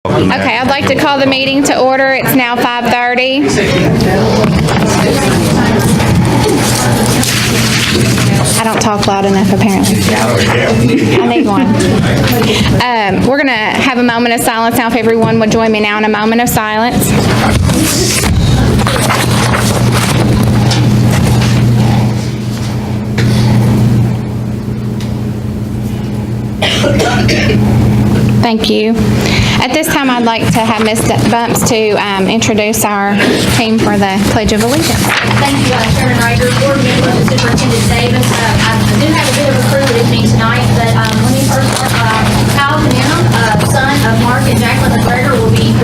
Okay, I'd like to call the meeting to order. It's now 5:30. I don't talk loud enough, apparently. I need one. We're going to have a moment of silence now. If everyone would join me now in a moment of silence. Thank you. At this time, I'd like to have Ms. Bumps to introduce our team for the Pledge of Allegiance. Thank you, Chairman Ryder, Board Member, and Superintendent Davis. I do have a bit of a crew with me tonight, but let me first start. Kyle Canino, son of Mark and Jacqueline McGregor, will be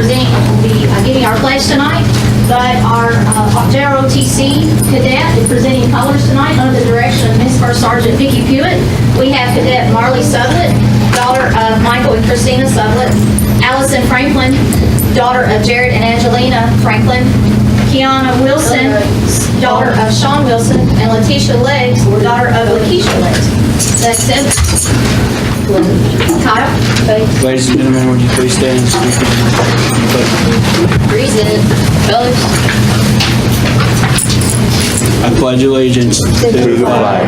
giving our pledge tonight. But our JROTC cadet is presenting colors tonight under the direction of Miss First Sergeant Vicki Pewitt. We have Cadet Marley Sublett, daughter of Michael and Christina Sublett. Allison Franklin, daughter of Jared and Angelina Franklin. Kiana Wilson, daughter of Sean Wilson. And Letitia Leggs, daughter of Lakeisha Leggs. That's it. Kyle? Ladies and gentlemen, would you please stand and speak for the Present. Colors. I pledge allegiance to the flag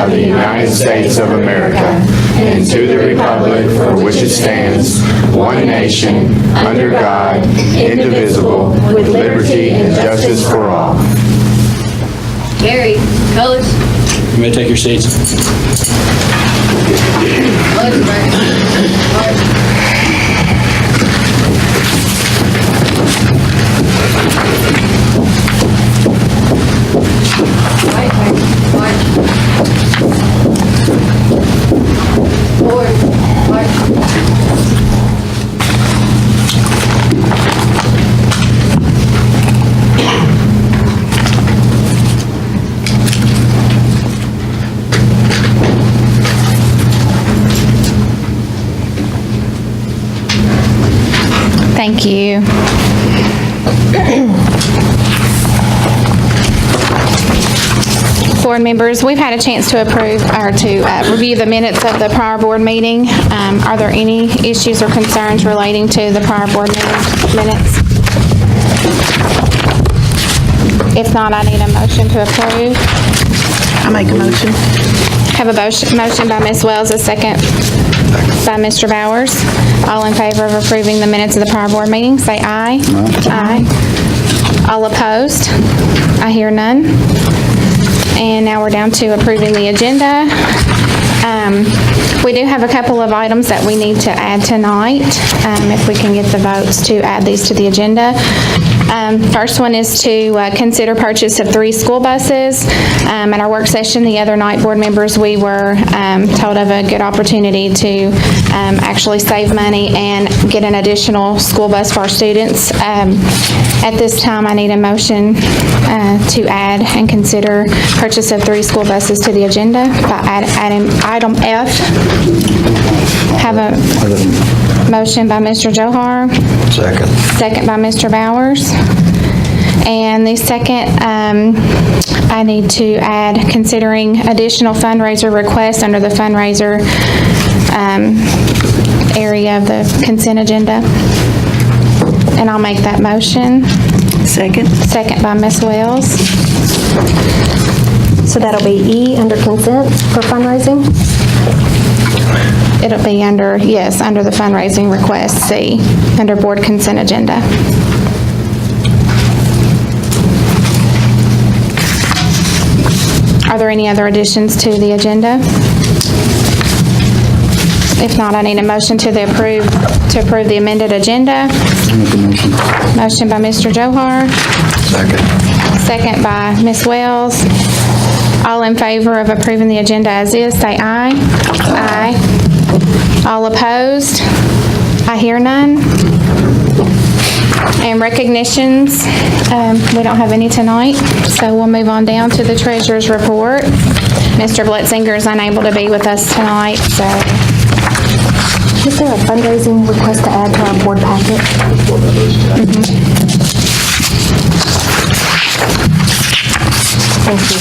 of the United States of America and to the republic for which it stands, one nation, under God, indivisible, with liberty and justice for all. Gary. Colors. You may take your seats. Thank you. Board members, we've had a chance to approve or to review the minutes of the prior board meeting. Are there any issues or concerns relating to the prior board minutes? If not, I need a motion to approve. I make a motion. Have a motion by Ms. Wells, a second by Mr. Bowers. All in favor of approving the minutes of the prior board meeting, say aye. Aye. All opposed? I hear none. And now we're down to approving the agenda. We do have a couple of items that we need to add tonight, if we can get the votes to add these to the agenda. First one is to consider purchase of 3 school buses. At our work session the other night, board members, we were told of a good opportunity to actually save money and get an additional school bus for our students. At this time, I need a motion to add and consider purchase of 3 school buses to the agenda by adding item F. Have a motion by Mr. Johar. Second. Second by Mr. Bowers. And the second, I need to add considering additional fundraiser requests under the fundraiser area of the consent agenda. And I'll make that motion. Second. Second by Ms. Wells. So that'll be E under consent for fundraising? It'll be under, yes, under the fundraising request, C, under board consent agenda. Are there any other additions to the agenda? If not, I need a motion to approve the amended agenda. Motion by Mr. Johar. Second. Second by Ms. Wells. All in favor of approving the agenda as is, say aye. Aye. All opposed? I hear none. And recognitions, we don't have any tonight, so we'll move on down to the treasurer's report. Mr. Bletzinger is unable to be with us tonight, so. Is there a fundraising request to add to our board packet? Thank you.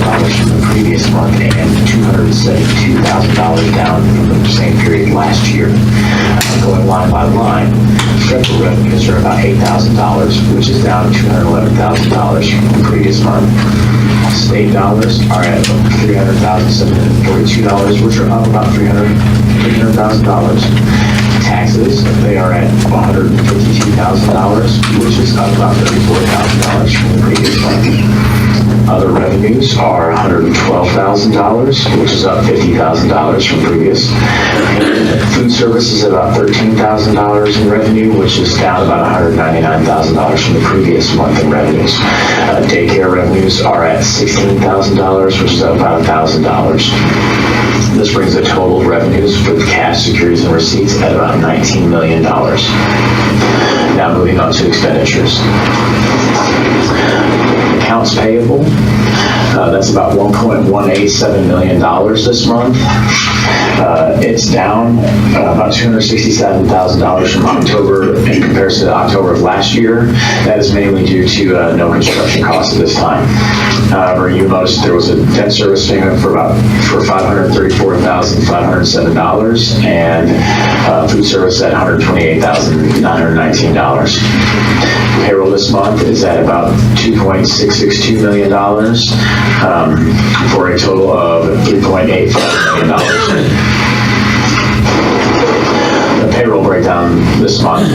from the previous month and $272,000 down from the same period last year. Going line by line, federal revenues are about $8,000, which is down $211,000 from the previous month. State dollars are at $300,742, which are up about $300,000. Taxes, they are at $152,000, which is up about $34,000 from the previous month. Other revenues are $112,000, which is up $50,000 from previous. Food service is about $13,000 in revenue, which is down about $199,000 from the previous month in revenues. Daycare revenues are at $16,000, which is up about $1,000. This brings the total revenues for the cash, securities, and receipts at about $19 million. Now moving on to expenditures. Accounts payable, that's about $1.187 million this month. It's down about $267,000 from October in comparison to October of last year. That is mainly due to no construction costs at this time. However, you noticed there was a debt service payment for $534,507 and food service at $128,919. Payroll this month is at about $2.662 million for a total of $3.85 million. The payroll breakdown this month,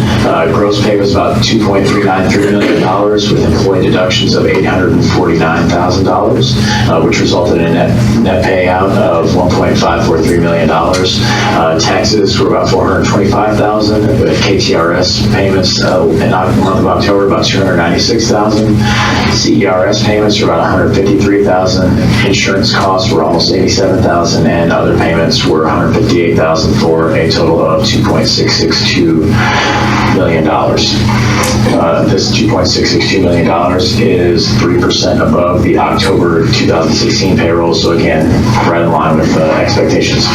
gross pay was about $2.393 million with employee deductions of $849,000, which resulted in a net payout of $1.543 million. Taxes were about $425,000 with KTRS payments in the month of October about $296,000. CERS payments were about $153,000. Insurance costs were almost $87,000 and other payments were $158,000 for a total of $2.662 million. This $2.662 million is 3% above the October 2016 payroll, so again, right in line with expectations.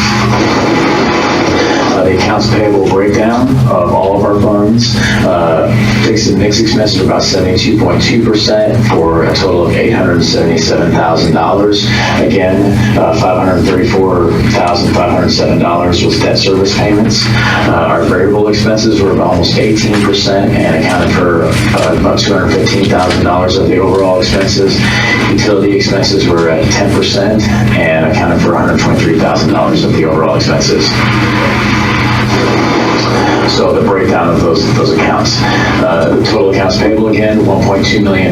The accounts payable breakdown of all of our funds, fixed and mixed expenses are about 72.2% for a total of $877,000. Again, $534,507 was debt service payments. Our variable expenses were about almost 18% and accounted for about $215,000 of the overall expenses. Utility expenses were at 10% and accounted for $123,000 of the overall expenses. So the breakdown of those accounts. The total accounts payable again, $1.2 million.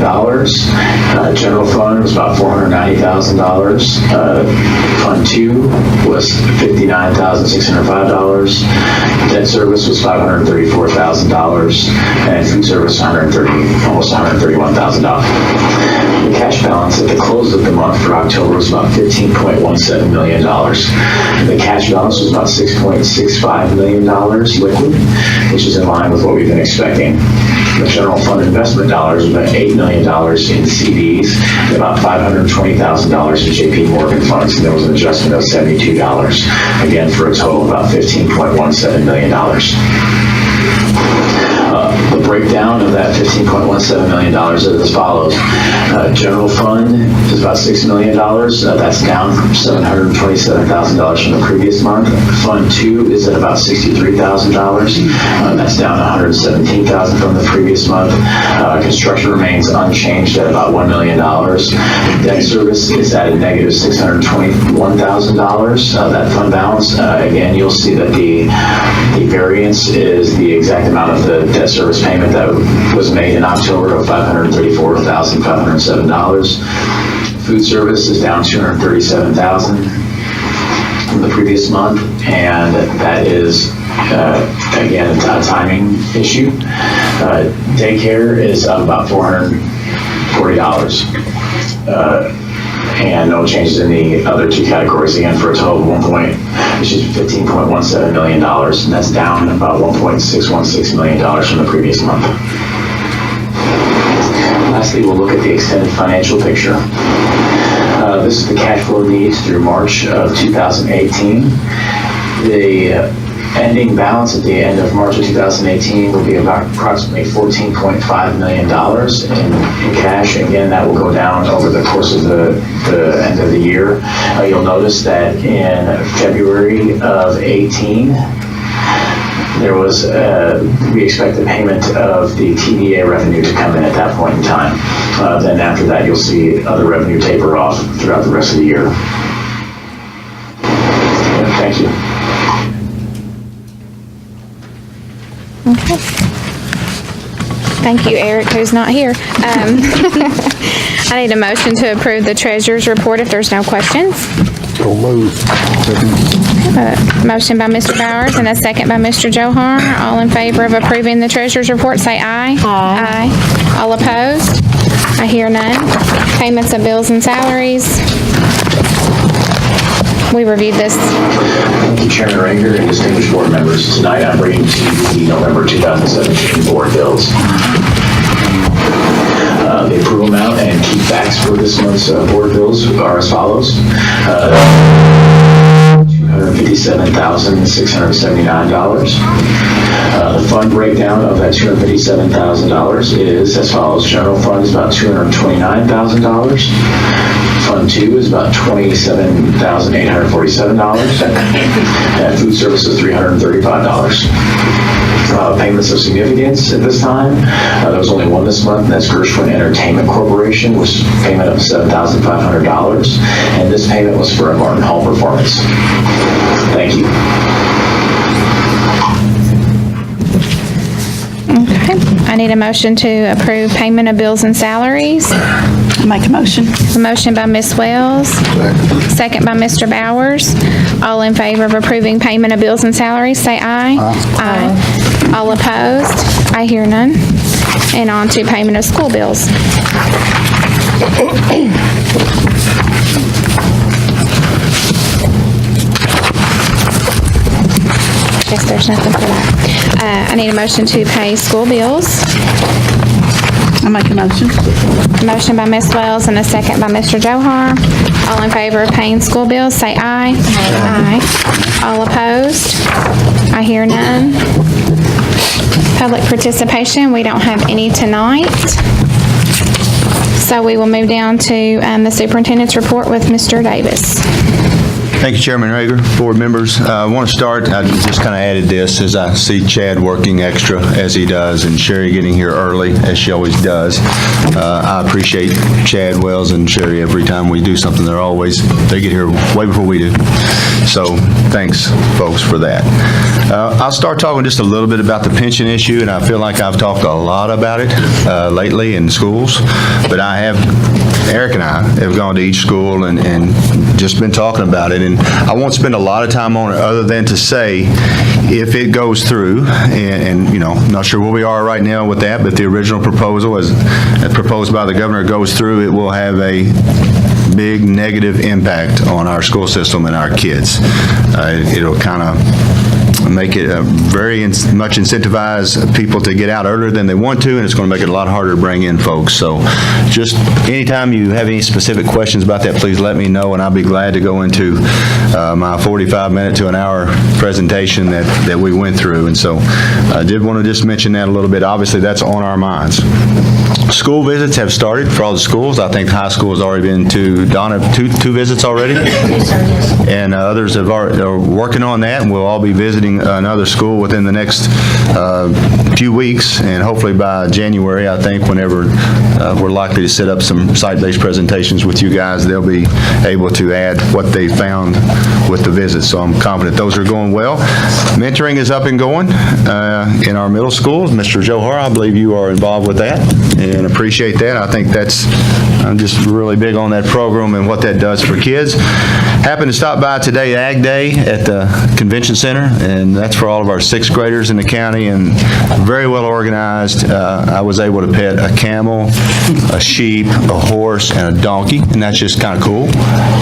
General fund was about $490,000. Fund 2 was $59,605. Debt service was $534,000, and food service almost $131,000. The cash balance at the close of the month for October was about $15.17 million. The cash balance was about $6.65 million liquid, which is in line with what we've been expecting. The general fund investment dollars was about $8 million in CDs and about $520,000 in JP Morgan funds, and there was an adjustment of $72, again for a total of about $15.17 million. The breakdown of that $15.17 million is as follows. General fund is about $6 million. That's down from $727,000 from the previous month. Fund 2 is at about $63,000. That's down $117,000 from the previous month. Construction remains unchanged at about $1 million. Debt service is at a negative $621,000. That fund balance, again, you'll see that the variance is the exact amount of the debt service payment that was made in October of $534,507. Food service is down $237,000 from the previous month, and that is, again, a timing issue. Daycare is up about $440. And no changes in the other two categories, again, for a total of $15.17 million, and that's down about $1.616 million from the previous month. Lastly, we'll look at the extended financial picture. This is the cash flow needs through March of 2018. The ending balance at the end of March of 2018 will be about approximately $14.5 million in cash. Again, that will go down over the course of the end of the year. You'll notice that in February of 18, there was, we expect the payment of the TVA revenue to come in at that point in time. Then after that, you'll see other revenue taper off throughout the rest of the year. Thank you. Okay. Thank you, Eric, who's not here. I need a motion to approve the treasurer's report if there's no questions. So moved. Motion by Mr. Bowers and a second by Mr. Johar. All in favor of approving the treasurer's report, say aye. Aye. All opposed? I hear none. Payments of bills and salaries. We reviewed this. Thank you, Chairman Rager and distinguished board members. Tonight I'm bringing to you the November 2017 board bills. The approval amount and key facts for this month's board bills are as follows. $257,679. The fund breakdown of that $257,000 is as follows. General fund is about $229,000. Fund 2 is about $27,847. And food service is $335. Payments of significance at this time. There was only one this month, and that's Gershwin Entertainment Corporation, which is a payment of $7,500. And this payment was for a Martin Hall performance. Thank you. Okay. I need a motion to approve payment of bills and salaries. Make a motion. A motion by Ms. Wells. Second by Mr. Bowers. All in favor of approving payment of bills and salaries, say aye. Aye. All opposed? I hear none. And on to payment of school bills. Guess there's nothing for that. I need a motion to pay school bills. I make a motion. Motion by Ms. Wells and a second by Mr. Johar. All in favor of paying school bills, say aye. Aye. All opposed? I hear none. Public participation, we don't have any tonight. So we will move down to the superintendent's report with Mr. Davis. Thank you, Chairman Rager, board members. I want to start, I just kind of added this as I see Chad working extra as he does and Sherry getting here early as she always does. I appreciate Chad Wells and Sherry every time we do something. They get here way before we do. So thanks, folks, for that. I'll start talking just a little bit about the pension issue, and I feel like I've talked a lot about it lately in schools, but Eric and I have gone to each school and just been talking about it, and I won't spend a lot of time on it other than to say if it goes through, and you know, I'm not sure where we are right now with that, but the original proposal as proposed by the governor goes through, it will have a big negative impact on our school system and our kids. It'll kind of make it very much incentivize people to get out earlier than they want to, and it's going to make it a lot harder to bring in folks. So just anytime you have any specific questions about that, please let me know, and I'll be glad to go into my 45-minute to an hour presentation that we went through. And so I did want to just mention that a little bit. Obviously, that's on our minds. School visits have started for all the schools. I think high school has already been to, Donna, two visits already? Yes, sir, yes. And others are working on that, and we'll all be visiting another school within the next few weeks, and hopefully by January, I think, whenever we're likely to set up some site-based presentations with you guys, they'll be able to add what they found with the visits. So I'm confident those are going well. Mentoring is up and going in our middle schools. Mr. Johar, I believe you are involved with that, and appreciate that. I think I'm just really big on that program and what that does for kids. Happened to stop by today, Ag Day, at the Convention Center, and that's for all of our sixth graders in the county, and very well organized. I was able to pet a camel, a sheep, a horse, and a donkey, and that's just kind of cool,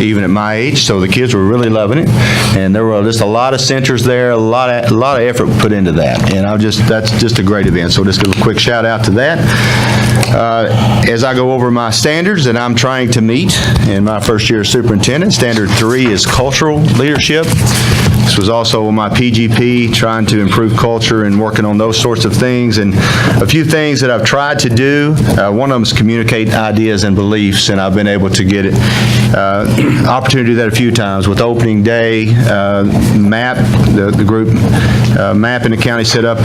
even at my age. So the kids were really loving it, and there were just a lot of centers there, a lot of effort put into that, and that's just a great event. So just give a quick shout out to that. As I go over my standards that I'm trying to meet in my first year as superintendent, standard 3 is cultural leadership. This was also my PGP, trying to improve culture and working on those sorts of things. And a few things that I've tried to do, one of them is communicate ideas and beliefs, and I've been able to get it, opportunity to do that a few times. With opening day, MAP, the group, MAP in the county set up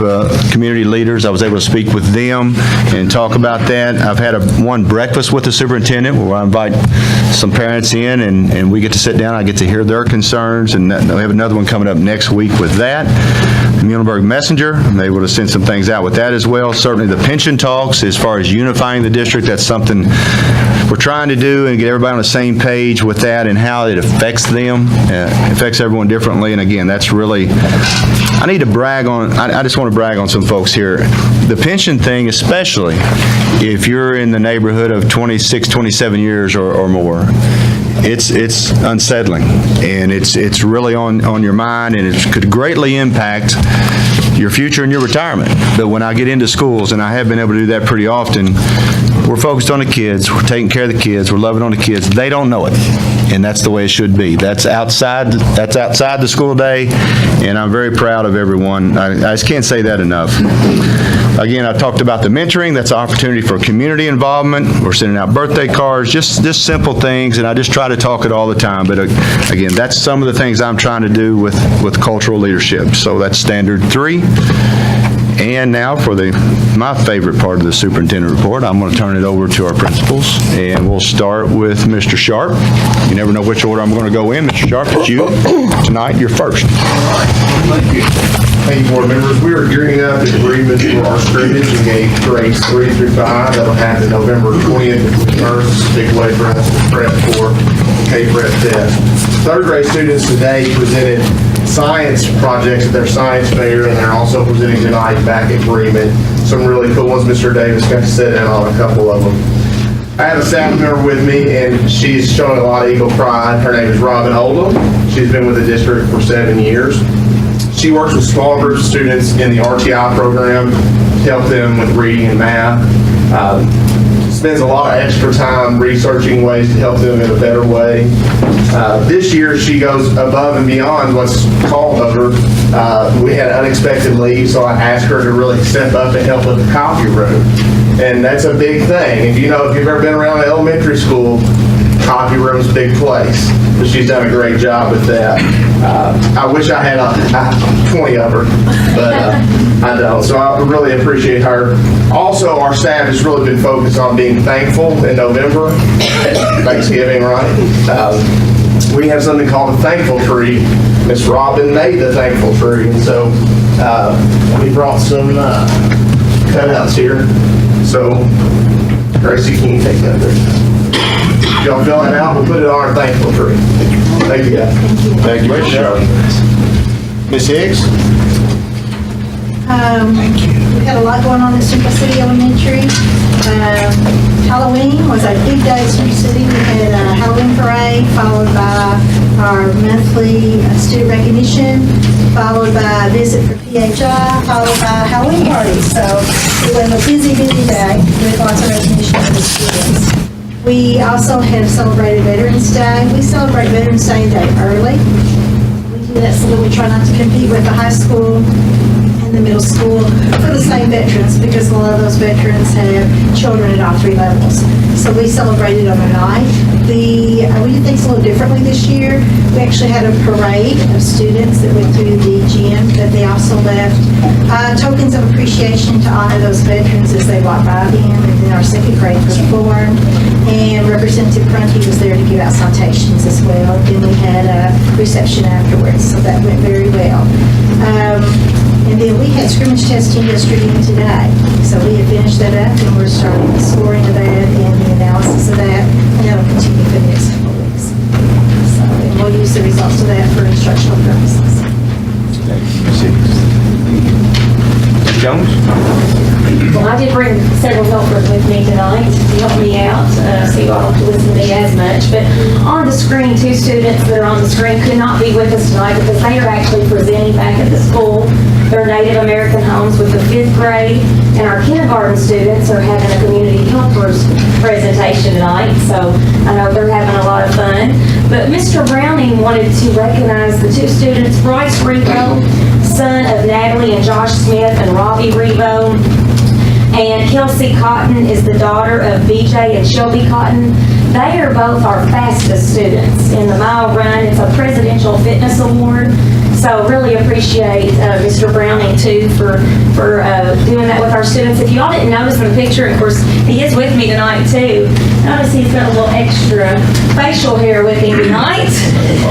community leaders. I was able to speak with them and talk about that. I've had one breakfast with the superintendent where I invite some parents in and we get to sit down. I get to hear their concerns, and we have another one coming up next week with that. The Muhlenberg Messenger, I'm able to send some things out with that as well. Certainly the pension talks, as far as unifying the district, that's something we're trying to do and get everybody on the same page with that and how it affects them. It affects everyone differently, and again, that's really, I need to brag on, I just want to brag on some folks here. The pension thing, especially if you're in the neighborhood of 26, 27 years or more, it's unsettling, and it's really on your mind, and it could greatly impact your future and your retirement. But when I get into schools, and I have been able to do that pretty often, we're focused on the kids, we're taking care of the kids, we're loving on the kids. They don't know it, and that's the way it should be. That's outside the school day, and I'm very proud of everyone. I just can't say that enough. Again, I talked about the mentoring. That's an opportunity for community involvement. We're sending out birthday cards, just simple things, and I just try to talk it all the time. But again, that's some of the things I'm trying to do with cultural leadership. So that's standard 3. And now for my favorite part of the superintendent report, I'm going to turn it over to our principals, and we'll start with Mr. Sharp. You never know which order I'm going to go in. Mr. Sharp, it's you. Tonight, you're first. Thank you. Thank you, board members. We are gearing up in agreement for our scrimmage in grades 3 through 5. That'll happen November 20th and 21st. Big way for us to prep for K-Prep test. Third grade students today presented science projects at their science fair, and they're also presenting tonight back at Bremen. Some really cool ones. Mr. Davis got to sit in on a couple of them. I have a staff member with me, and she's showing a lot of eagle pride. Her name is Robin Oldham. She's been with the district for 7 years. She works with small groups of students in the RTI program to help them with reading and math. Spends a lot of extra time researching ways to help them in a better way. This year, she goes above and beyond what's called of her. We had unexpected leave, so I asked her to really step up and help with the copy room. And that's a big thing. If you've ever been around elementary school, copy room's a big place. But she's done a great job with that. I wish I had 20 of her, but I don't. So I really appreciate her. Also, our staff has really been focused on being thankful in November. Thanksgiving, right? We have something called the Thankful Tree. Miss Robin made the Thankful Tree, and so we brought some cutouts here. So, Gracie, can you take that there? If y'all fill it out, we'll put it on our Thankful Tree. Thank you, guys. Thank you, Mr. Sharp. Ms. Higgs? We've had a lot going on at Central City Elementary. Halloween was our big day at Central City. We had a Halloween parade, followed by our monthly student recognition, followed by a visit for PHI, followed by a Halloween party. So it was a busy day with lots of recognition for the students. We also have celebrated Veterans Day. We celebrate Veterans Day a day early. We do that so that we try not to compete with the high school and the middle school for the same veterans, because a lot of those veterans have children at all 3 levels. So we celebrated overnight. We did things a little differently this year. We actually had a parade of students that went through the gym, but they also left tokens of appreciation to honor those veterans as they walked by them. And then our second grade was formed, and Representative Prunty was there to give out citations as well. Then we had a reception afterwards, so that went very well. And then we had scrimmage testing yesterday and today. So we have finished that up, and we're starting the scoring of that and the analysis of that, and that'll continue for the next couple of weeks. So, and we'll use the results of that for instructional purposes. Thank you, Ms. Higgs. Mr. Jones? Well, I did bring several helpers with me tonight to help me out, so you all don't have to listen to me as much. But on the screen, 2 students that are on the screen could not be with us tonight because they are actually presenting back at the school. They're Native American homes with the 5th grade, and our kindergarten students are having a community helpers presentation tonight, so I know they're having a lot of fun. But Mr. Browning wanted to recognize the two students, Bryce Rebo, son of Natalie and Josh Smith and Robbie Rebo, and Kelsey Cotton is the daughter of BJ and Shelby Cotton. They are both our fastest students in the mile run. It's a presidential fitness award. So really appreciate Mr. Browning too for doing that with our students. If y'all didn't notice from the picture, of course, he is with me tonight too. Notice he's got a little extra facial hair with him tonight.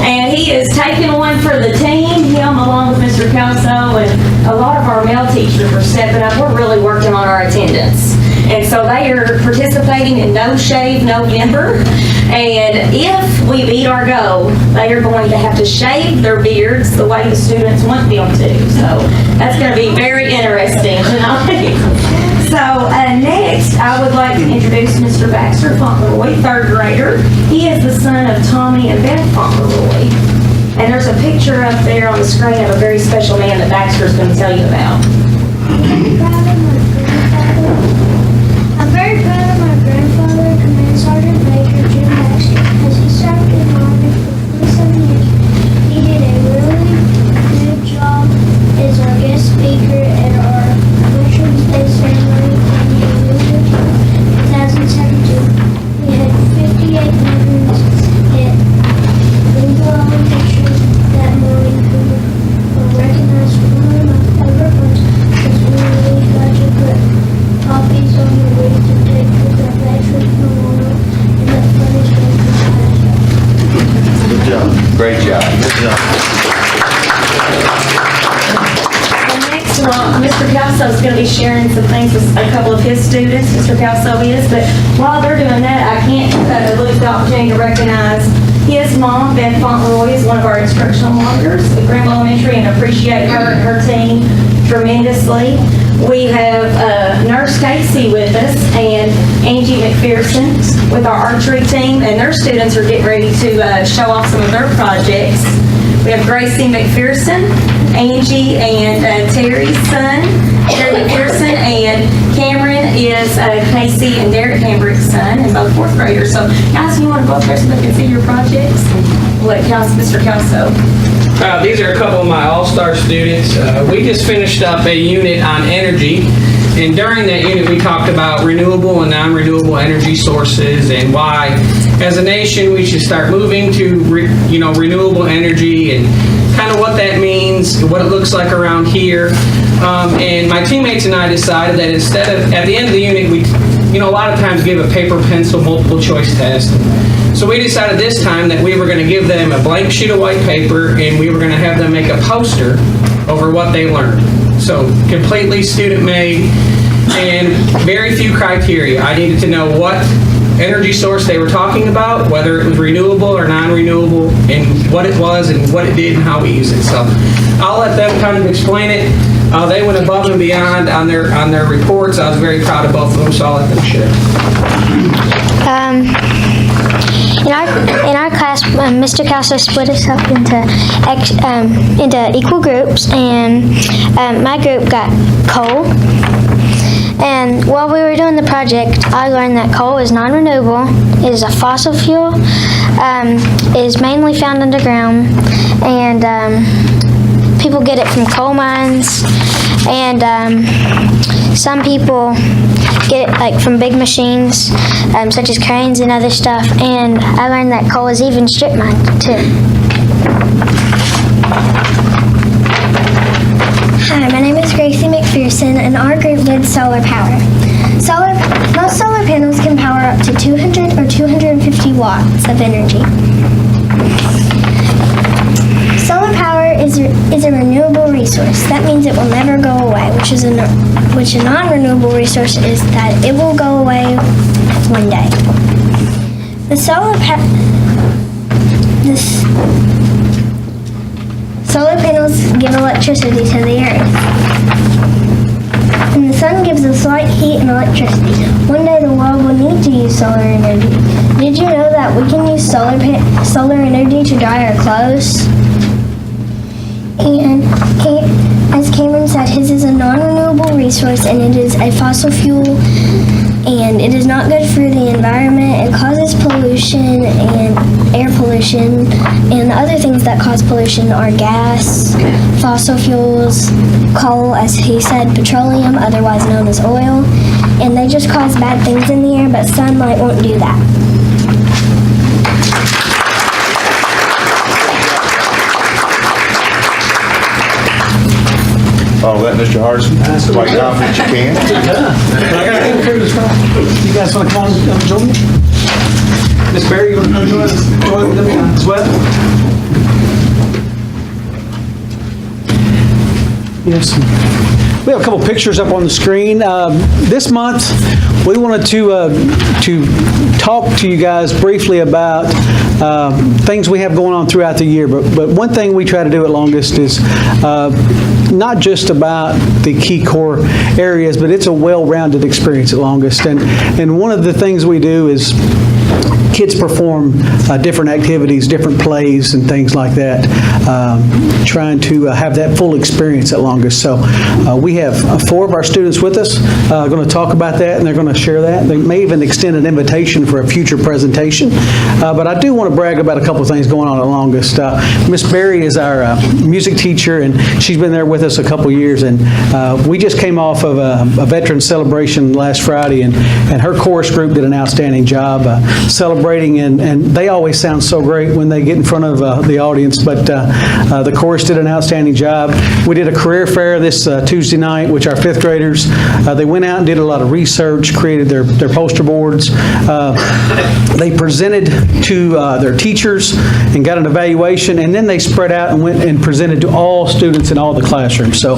And he is taking one for the team, him along with Mr. Kelso, and a lot of our male teachers are stepping up. We're really working on our attendance. And so they are participating in No Shave November. And if we beat our goal, they are going to have to shave their beards the way the students want them to. So that's going to be very interesting tonight. So next, I would like to introduce Mr. Baxter Fauntleroy, third grader. He is the son of Tommy and Beth Fauntleroy. And there's a picture up there on the screen of a very special man that Baxter is going to tell you about. I'm very proud of my grandfather, Command Sergeant Major Jim Baxter, as he served in the Army for 47 years. He did a really good job as our guest speaker at our Veterans Day ceremony in November 2017. We had 58 veterans at Greenville Elementary that morning who were recognized for one of my favorite ones because we really got to put copies on the way to take with our veterans memorial and the funniest way to Good job. Great job. Good job. And next, Mr. Kelso is going to be sharing some things with a couple of his students. Mr. Kelso is, but while they're doing that, I can't lose the opportunity to recognize his mom, Beth Fauntleroy, is one of our instructional monitors at Greenville Elementary, and appreciate her and her team tremendously. We have Nurse Casey with us and Angie McPherson with our archery team, and their students are getting ready to show off some of their projects. We have Gracie McPherson, Angie and Terry's son, Terry McPherson, and Cameron is Casey and Derek Hambrick's son, and both fourth graders. So guys, you want to both there so they can see your projects? We'll let Mr. Kelso. These are a couple of my all-star students. We just finished up a unit on energy, and during that unit we talked about renewable and non-renewable energy sources and why, as a nation, we should start moving to renewable energy and kind of what that means, what it looks like around here. And my teammates and I decided that instead of, at the end of the unit, we a lot of times give a paper, pencil, multiple choice test. So we decided this time that we were going to give them a blank sheet of white paper and we were going to have them make a poster over what they learned. So completely student-made and very few criteria. I needed to know what energy source they were talking about, whether it was renewable or non-renewable, and what it was and what it did and how we use it. So I'll let them kind of explain it. They went above and beyond on their reports. I was very proud of both of them, so I'll let them share. In our class, Mr. Kelso split us up into equal groups, and my group got coal. And while we were doing the project, I learned that coal is non-renewable, it is a fossil fuel, it is mainly found underground, and people get it from coal mines, and some people get it from big machines, such as cranes and other stuff, and I learned that coal is even strip mined too. Hi, my name is Gracie McPherson, and our group did solar power. Most solar panels can power up to 200 or 250 watts of energy. Solar power is a renewable resource. That means it will never go away, which a non-renewable resource is that it will go away one day. Solar panels give electricity to the earth. And the sun gives us light, heat, and electricity. One day the world will need to use solar energy. Did you know that we can use solar energy to dry our clothes? And as Cameron said, his is a non-renewable resource, and it is a fossil fuel, and it is not good for the environment. It causes pollution and air pollution, and the other things that cause pollution are gas, fossil fuels, coal, as he said, petroleum, otherwise known as oil, and they just cause bad things in the air, but sunlight won't do that. Follow that, Mr. Hardison. Quite confident you can. You guys want to come on join me? Miss Barry, you want to come join us? Join me as well? Yes. We have a couple pictures up on the screen. This month, we wanted to talk to you guys briefly about things we have going on throughout the year. But one thing we try to do at Longest is not just about the key core areas, but it's a well-rounded experience at Longest. And one of the things we do is kids perform different activities, different plays and things like that, trying to have that full experience at Longest. So we have 4 of our students with us going to talk about that, and they're going to share that. They may even extend an invitation for a future presentation. But I do want to brag about a couple of things going on at Longest. Miss Berry is our music teacher, and she's been there with us a couple years. And we just came off of a veteran celebration last Friday, and her chorus group did an outstanding job celebrating, and they always sound so great when they get in front of the audience, but the chorus did an outstanding job. We did a career fair this Tuesday night, which our 5th graders, they went out and did a lot of research, created their poster boards. They presented to their teachers and got an evaluation, and then they spread out and went and presented to all students in all the classrooms. So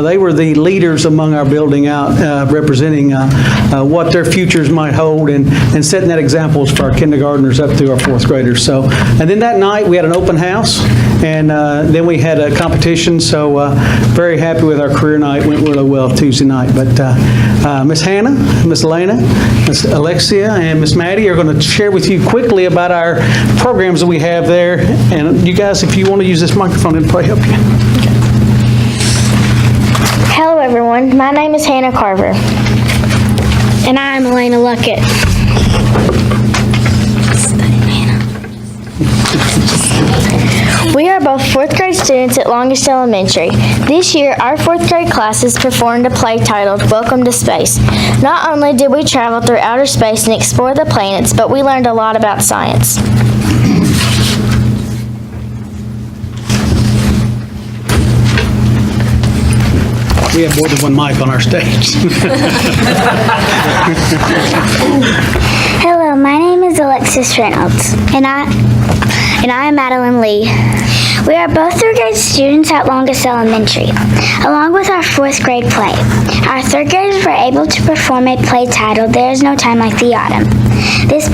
they were the leaders among our building out, representing what their futures might hold, and setting that examples for our kindergartners up through our 4th graders. So, and then that night we had an open house, and then we had a competition. So very happy with our career night. Went really well Tuesday night. But Miss Hannah, Miss Elena, Miss Alexia, and Miss Maddie are going to share with you quickly about our programs that we have there. And you guys, if you want to use this microphone, it'll probably help you. Hello everyone, my name is Hannah Carver. And I'm Elena Luckett. We are both 4th grade students at Longest Elementary. This year, our 4th grade classes performed a play titled Welcome to Space. Not only did we travel through outer space and explore the planets, but we learned a lot about science. We have more than one mic on our stage. Hello, my name is Alexis Reynolds, and I am Madeline Lee. We are both 3rd grade students at Longest Elementary, along with our 4th grade play. Our 3rd graders were able to perform a play titled There Is No Time Like the Autumn. This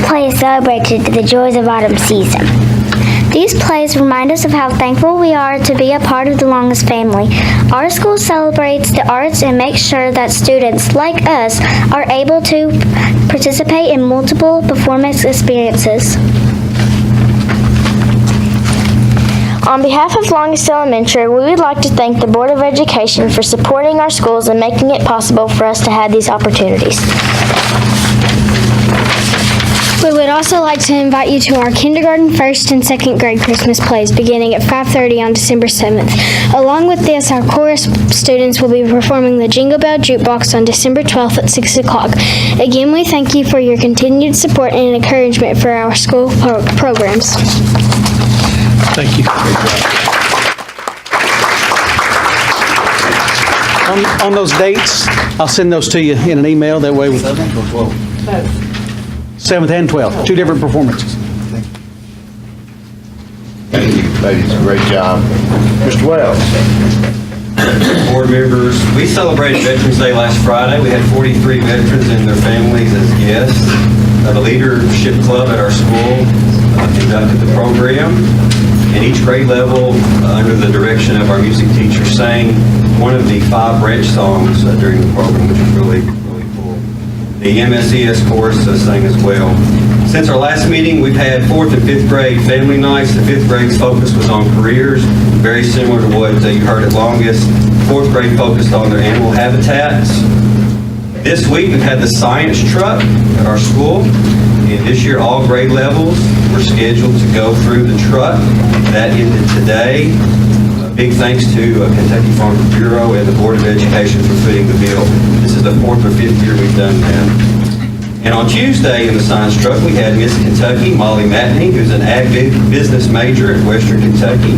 play is celebrated the joys of autumn season. These plays remind us of how thankful we are to be a part of the Longest family. Our school celebrates the arts and makes sure that students, like us, are able to participate in multiple performance experiences. On behalf of Longest Elementary, we would like to thank the Board of Education for supporting our schools and making it possible for us to have these opportunities. We would also like to invite you to our kindergarten, 1st, and 2nd grade Christmas plays beginning at 5:30 on December 7th. Along with this, our chorus students will be performing the Jingle Bell Jukebox on December 12th at 6 o'clock. Again, we thank you for your continued support and encouragement for our school programs. Thank you. On those dates, I'll send those to you in an email. That way, 7th and 12th, 2 different performances. Thank you, ladies. Great job. Mr. Wells. Board members, we celebrated Veterans Day last Friday. We had 43 veterans and their families as guests. The leadership club at our school conducted the program. And each grade level, under the direction of our music teacher, sang one of the 5 branch songs during the program, which was really cool. The MSES chorus sang as well. Since our last meeting, we've had 4th and 5th grade family nights. The 5th grade's focus was on careers, very similar to what you heard at Longest. 4th grade focused on their animal habitats. This week, we've had the science truck at our school, and this year, all grade levels were scheduled to go through the truck. That ended today. Big thanks to Kentucky Farm Bureau and the Board of Education for footing the bill. This is the 4th or 5th year we've done that. And on Tuesday in the science truck, we had Miss Kentucky, Molly Matney, who's an ag business major at Western Kentucky.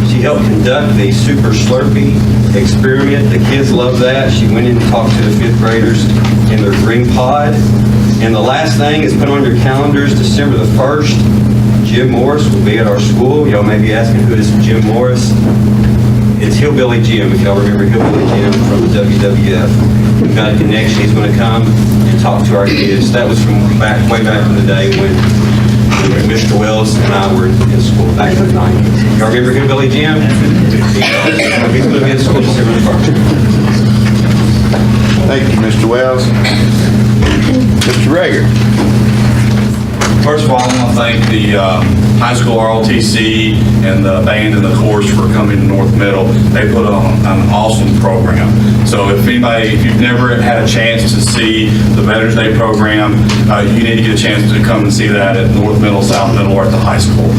She helped conduct the Super Slurpee experiment. The kids love that. She went in and talked to the 5th graders in their green pod. And the last thing is put on your calendars, December the 1st, Jim Morris will be at our school. Y'all may be asking, who is Jim Morris? It's Hillbilly Jim, if y'all remember Hillbilly Jim from the WWF. We've got a connection. He's going to come and talk to our kids. That was from way back in the day when Mr. Wells and I were in school back in the 90s. Y'all remember Hillbilly Jim? He's going to be in school December the 1st. Thank you, Mr. Wells. Mr. Rager. First of all, I want to thank the high school ROTC and the band and the chorus for coming to North Middle. They put on an awesome program. So if you've never had a chance to see the Veterans Day program, you need to get a chance to come and see that at North Middle, South Middle, or at the high school.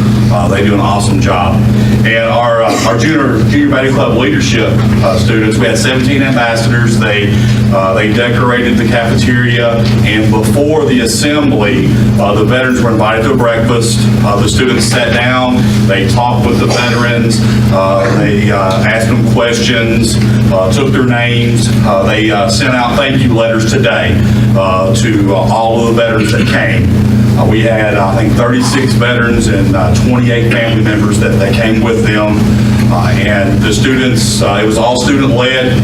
They do an awesome job. And our junior Batting Club leadership students, we had 17 ambassadors. They decorated the cafeteria, and before the assembly, the veterans were invited to a breakfast. The students sat down, they talked with the veterans, they asked them questions, took their names. They sent out thank you letters today to all of the veterans that came. We had, I think, 36 veterans and 28 family members that came with them. And the students, it was all student-led.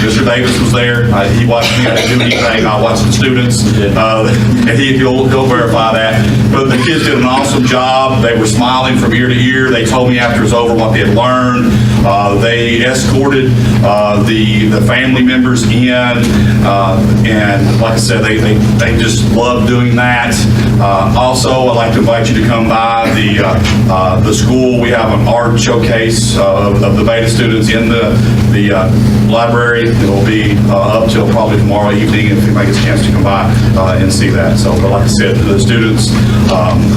Mr. Davis was there. He watched me. I didn't do anything. I watched the students. And he'll verify that. But the kids did an awesome job. They were smiling from ear to ear. They told me after it was over what they had learned. They escorted the family members in. And like I said, they just loved doing that. Also, I'd like to invite you to come by the school. We have an art showcase of the Beta students in the library. It will be up till probably tomorrow evening if anybody gets a chance to come by and see that. So, but like I said, the students,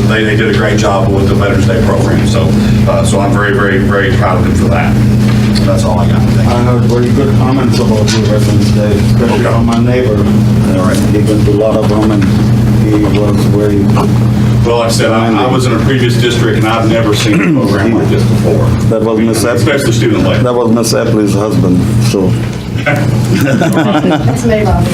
they did a great job with the Veterans Day program. So I'm very, very, very proud of them for that. So that's all I got. I heard very good comments about the Veterans Day, especially from my neighbor. He went to a lot of them, and he was very... Well, like I said, I was in a previous district, and I've never seen a program like this before. That was Miss Epley's, especially student-led. That was Miss Epley's husband, so... That's me, Bobby.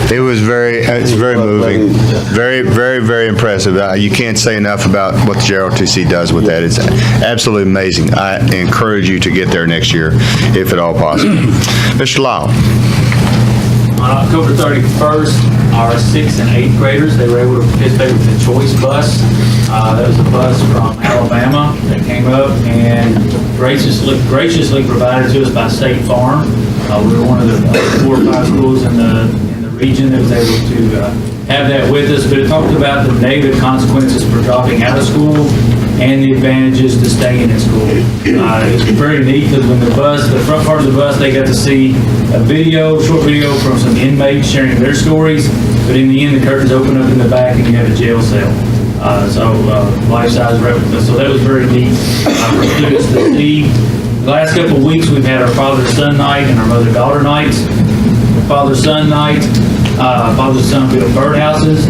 It's very moving, very, very, very impressive. You can't say enough about what the JROTC does with that. It's absolutely amazing. I encourage you to get there next year, if at all possible. Mr. Lyle. On October 31st, our 6th and 8th graders, they were able to participate with the Choice Bus. That was a bus from Alabama that came up and graciously provided to us by State Farm. We were one of the 4 or 5 schools in the region that was able to have that with us, but it talked about the negative consequences for dropping out of school and the advantages to staying in school. It's very neat because when the front part of the bus, they got to see a short video from some inmates sharing their stories, but in the end, the curtains open up in the back and you have a jail cell. Life-size replicas. So that was very neat for students to see. The last couple of weeks, we've had our father-son night and our mother-daughter nights. Father-son night, father-son built birdhouses.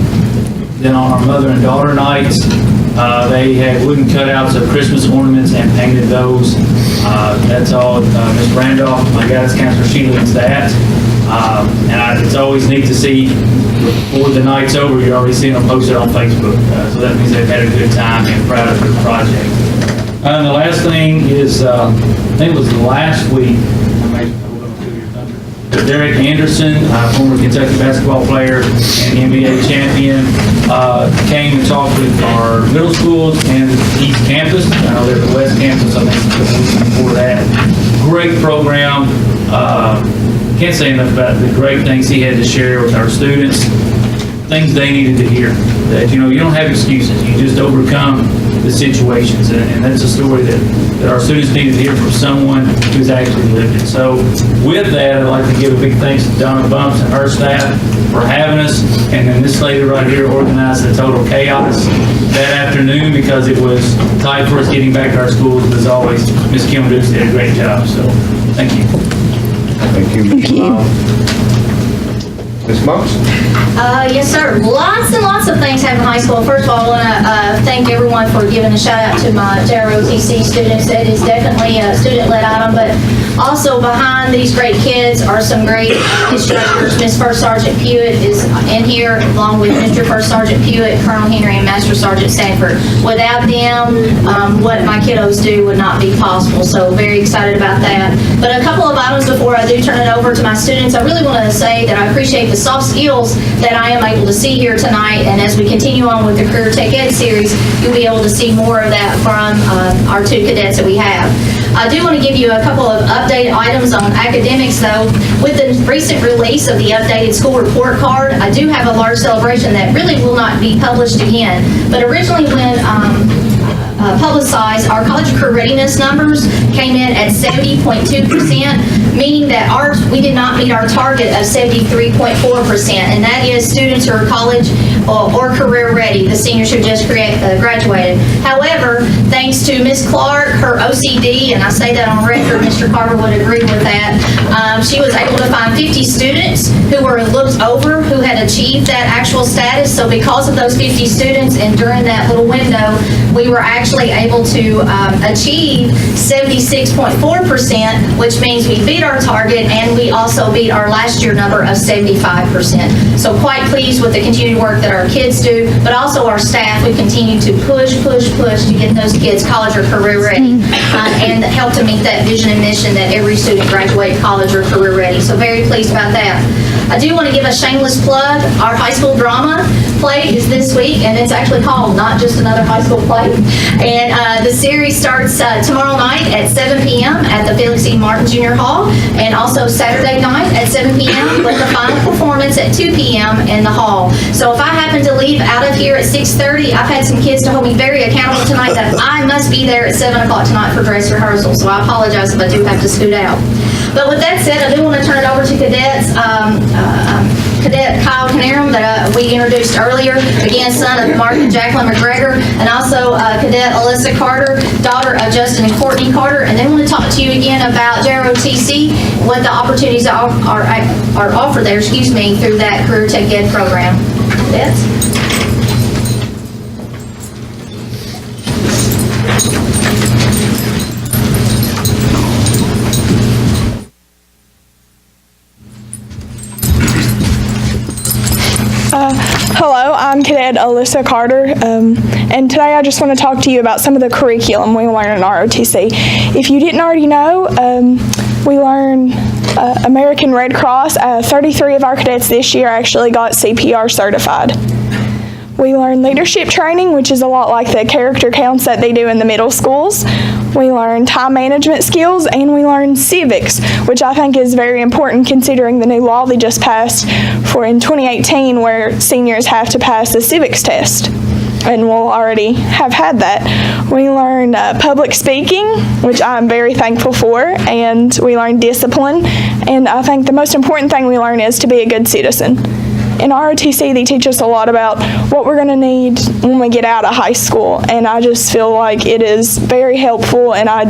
Then on our mother and daughter nights, they had wooden cutouts of Christmas ornaments and painted those. That's all. Ms. Randolph, my guidance counselor, she leads that. And it's always neat to see before the night's over, you're already seeing them posted on Facebook. So that means they've had a good time and proud of the project. The last thing is, I think it was last week, Derek Anderson, former Kentucky basketball player and NBA champion, came and talked with our middle schools and the East Campus. I know they're the West Campus, I think a couple weeks before that. Great program. Can't say enough about the great things he had to share with our students. things they needed to hear. That, you don't have excuses. You just overcome the situations. And that's a story that our students needed to hear from someone who's actually lived it. So with that, I'd like to give a big thanks to Donna Bumps and her staff for having us. And then this lady right here organized the total chaos that afternoon because it was tight for us getting back to our schools. But as always, Ms. Kim did a great job. So thank you. Thank you, Ms. Ms. Monks? Yes, sir. Lots and lots of things happen in high school. First of all, I want to thank everyone for giving a shout out to my JROTC students. It is definitely a student-led item, but also behind these great kids are some great instructors. Miss First Sergeant Pewitt is in here, along with Mr. First Sergeant Pewitt, Colonel Henry, and Master Sergeant Stanford. Without them, what my kiddos do would not be possible. So very excited about that. But a couple of items before I do turn it over to my students. I really want to say that I appreciate the soft skills that I am able to see here tonight. And as we continue on with the Career Tech Ed series, you'll be able to see more of that from our two cadets that we have. I do want to give you a couple of updated items on academics, though. With the recent release of the updated school report card, I do have a large celebration that really will not be published again. But originally when publicized, our college career readiness numbers came in at 70.2%, meaning that we did not meet our target of 73.4%, and that is students who are college or career ready, the seniors who just graduated. However, thanks to Ms. Clark, her OCD, and I say that on record, Mr. Carter would agree with that, she was able to find 50 students who were looked over who had achieved that actual status. So because of those 50 students and during that little window, we were actually able to achieve 76.4%, which means we beat our target and we also beat our last year number of 75%. So quite pleased with the continued work that our kids do, but also our staff. We continue to push to get those kids college or career ready and help to meet that vision and mission that every student graduate college or career ready. So very pleased about that. I do want to give a shameless plug. Our high school drama play is this week, and it's actually called Not Just Another High School Play. And the series starts tomorrow night at 7 p.m. at the Felix E. Martin Jr. Hall, and also Saturday night at 7 p.m. with the final performance at 2 p.m. in the hall. So if I happen to leave out of here at 6:30, I've had some kids to hold me very accountable tonight that I must be there at 7 o'clock tonight for dress rehearsal. So I apologize if I do have to scoot out. But with that said, I do want to turn it over to cadets. Cadet Kyle Canarum that we introduced earlier, again, son of Mark and Jacqueline McGregor, and also Cadet Alyssa Carter, daughter of Justin and Courtney Carter. And they want to talk to you again about JROTC, what the opportunities are offered there, through that Career Tech Ed program. Cadets? Hello, I'm Cadet Alyssa Carter, and today I just want to talk to you about some of the curriculum we learn in ROTC. If you didn't already know, we learn American Red Cross. 33 of our cadets this year actually got CPR certified. We learn leadership training, which is a lot like the character counts that they do in the middle schools. We learn time management skills, and we learn civics, which I think is very important considering the new law they just passed in 2018 where seniors have to pass the civics test. And we'll already have had that. We learn public speaking, which I'm very thankful for, and we learn discipline. And I think the most important thing we learn is to be a good citizen. In ROTC, they teach us a lot about what we're going to need when we get out of high school, and I just feel like it is very helpful, and I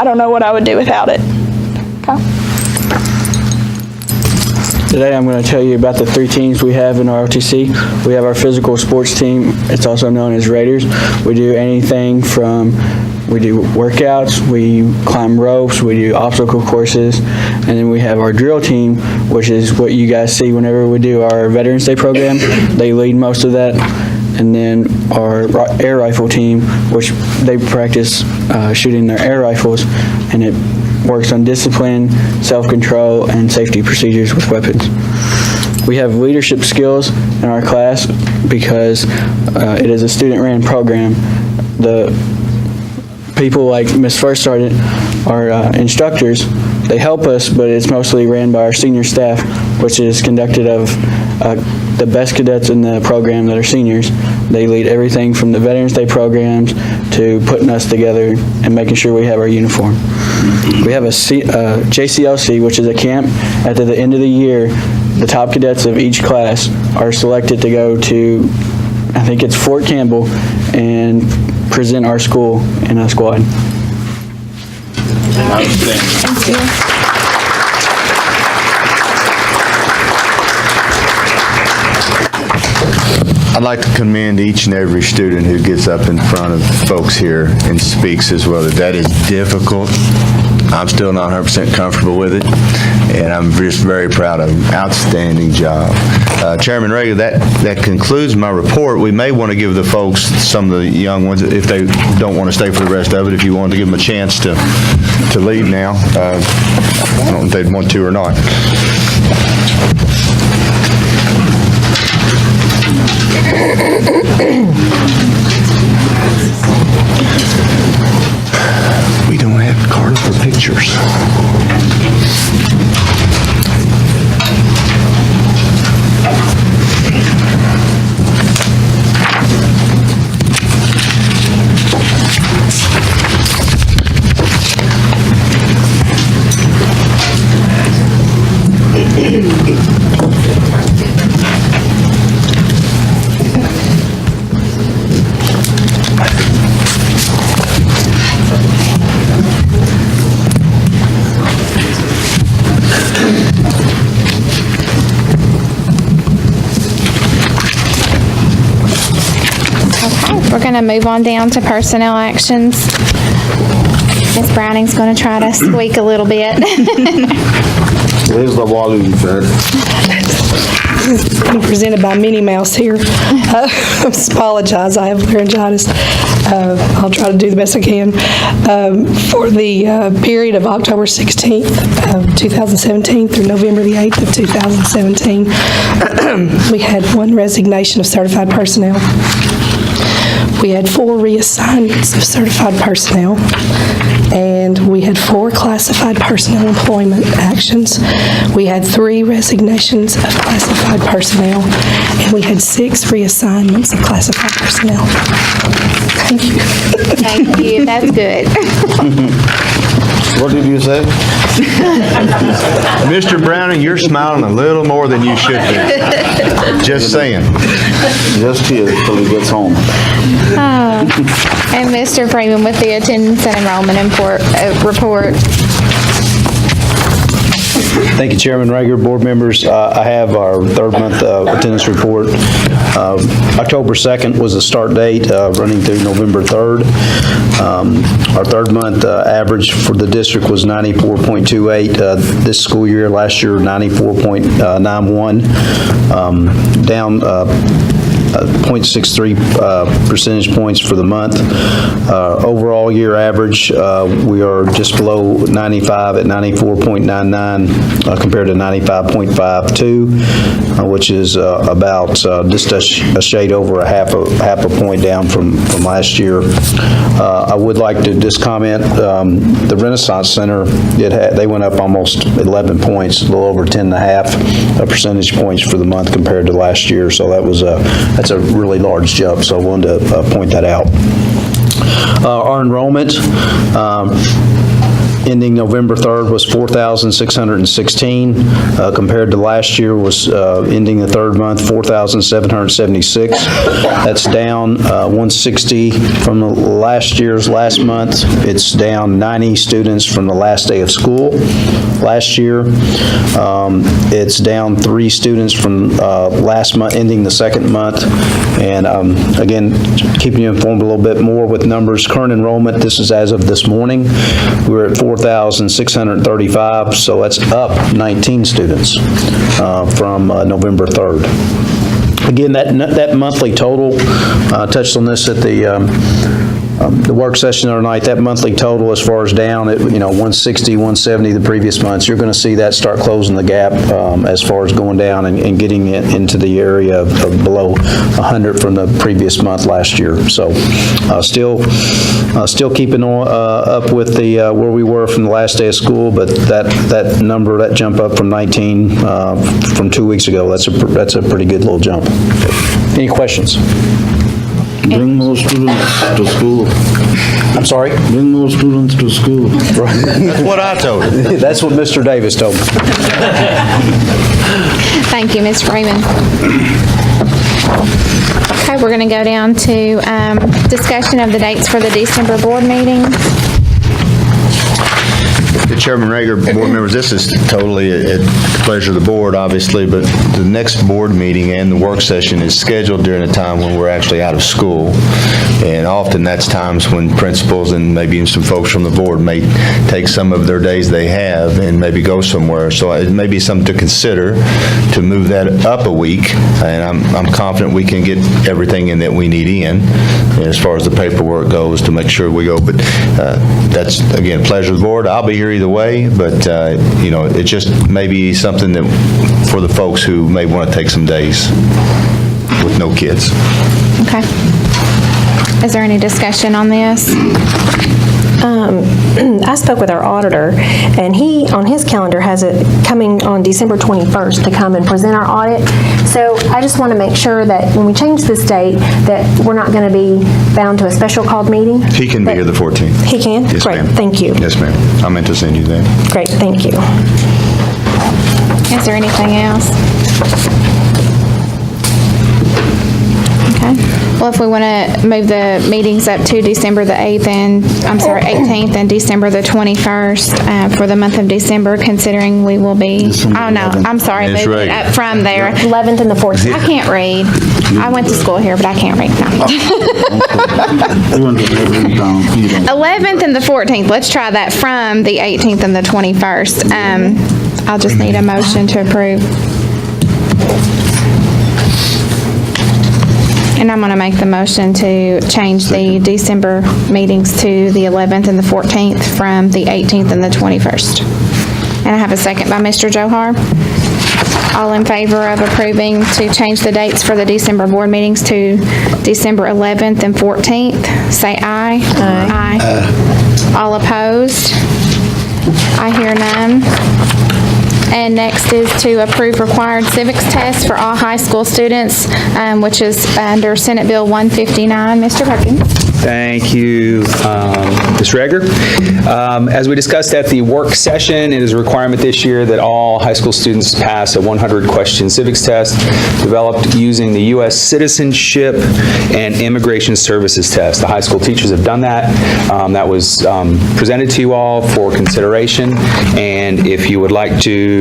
don't know what I would do without it. Okay. Today I'm going to tell you about the three teams we have in ROTC. We have our physical sports team. It's also known as Raiders. We do anything from we do workouts, we climb ropes, we do obstacle courses, and then we have our drill team, which is what you guys see whenever we do our Veterans Day program. They lead most of that. And then our air rifle team, which they practice shooting their air rifles, and it works on discipline, self-control, and safety procedures with weapons. We have leadership skills in our class because it is a student-ran program. The people like Miss First Sergeant, our instructors, they help us, but it's mostly ran by our senior staff, which is conducted of the best cadets in the program that are seniors. They lead everything from the Veterans Day programs to putting us together and making sure we have our uniform. We have a JCLC, which is a camp. At the end of the year, the top cadets of each class are selected to go to, I think it's Fort Campbell, and present our school in a squad. I'd like to commend each and every student who gets up in front of folks here and speaks as well. That is difficult. I'm still not 100% comfortable with it, and I'm just very proud of them. Outstanding job. Chairman Rager, that concludes my report. We may want to give the folks, some of the young ones, if they don't want to stay for the rest of it, if you want to give them a chance to leave now. I don't know if they'd want to or not. We don't have Carter for pictures. We're going to move on down to personnel actions. Ms. Browning's going to try to squeak a little bit. Where's the volume, sir? Being presented by Minnie Mouse here. I apologize, I have laryngitis. I'll try to do the best I can. For the period of October 16th of 2017 through November the 8th of 2017, we had one resignation of certified personnel. We had 4 reassignments of certified personnel, and we had 4 classified personnel employment actions. We had 3 resignations of classified personnel, and we had 6 reassignments of classified personnel. Thank you. Thank you, that's good. What did you say? Mr. Browning, you're smiling a little more than you should be. Just saying. Just here till he gets home. And Mr. Freeman with the attendance and enrollment report. Thank you, Chairman Rager, board members. I have our third month attendance report. October 2nd was the start date, running through November 3rd. Our third month average for the district was 94.28. This school year, last year, 94.91, down 0.63 percentage points for the month. Overall year average, we are just below 95 at 94.99 compared to 95.52, which is about just a shade over a half a point down from last year. I would like to just comment, the Renaissance Center, they went up almost 11 points, a little over 10.5 percentage points for the month compared to last year, so that's a really large jump, so I wanted to point that out. Our enrollment ending November 3rd was 4,616, compared to last year was ending the third month 4,776. That's down 160 from last year's last month. It's down 90 students from the last day of school last year. It's down 3 students from last month, ending the second month. And again, keeping you informed a little bit more with numbers. Current enrollment, this is as of this morning, we're at 4,635, so that's up 19 students from November 3rd. Again, that monthly total, touched on this at the the work session the other night, that monthly total as far as down at, 160, 170 the previous months, you're going to see that start closing the gap as far as going down and getting it into the area of below 100 from the previous month last year. So still keeping up with the where we were from the last day of school, but that number, that jump up from 19 from 2 weeks ago, that's a pretty good little jump. Any questions? Bring more students to school. I'm sorry? Bring more students to school. That's what I told him. That's what Mr. Davis told me. Thank you, Ms. Freeman. Okay, we're going to go down to discussion of the dates for the December board meetings. Chairman Rager, board members, this is totally at the pleasure of the board, obviously, but the next board meeting and the work session is scheduled during a time when we're actually out of school. And often that's times when principals and maybe even some folks from the board may take some of their days they have and maybe go somewhere. So it may be something to consider to move that up a week. And I'm confident we can get everything in that we need in as far as the paperwork goes to make sure we go. But that's, again, pleasure of the board. I'll be here either way, but it just may be something that for the folks who may want to take some days with no kids. Okay. Is there any discussion on this? I spoke with our auditor, and he, on his calendar, has it coming on December 21st to come and present our audit. So I just want to make sure that when we change this date, that we're not going to be bound to a special called meeting. He can be here the 14th. He can? Yes, Great, ma'am. thank you. Yes, ma'am. I meant to send you that. Great, thank you. Is there anything else? Okay. Well, if we want to move the meetings up to December the 18th and December the 21st for the month of December, considering we will be, I'm sorry, That's moving it right. up from there. 11th and the 14th. I can't read. I went to school here, but I can't read. No. 11th and the 14th. Let's try that from the 18th and the 21st. I'll just need a motion to approve. And I'm going to make the motion to change the December meetings to the 11th and the 14th from the 18th and the 21st. And I have a second by Mr. Johar. All in favor of approving to change the dates for the December board meetings to December 11th and 14th, say aye. Aye. All opposed? I hear none. And next is to approve required civics tests for all high school students, which is under Senate Bill 159. Mr. Perkins. Thank you, Ms. Rager. As we discussed at the work session, it is a requirement this year that all high school students pass a 100-question civics test developed using the U.S. Citizenship and Immigration Services test. The high school teachers have done that. That was presented to you all for consideration, and if you would like to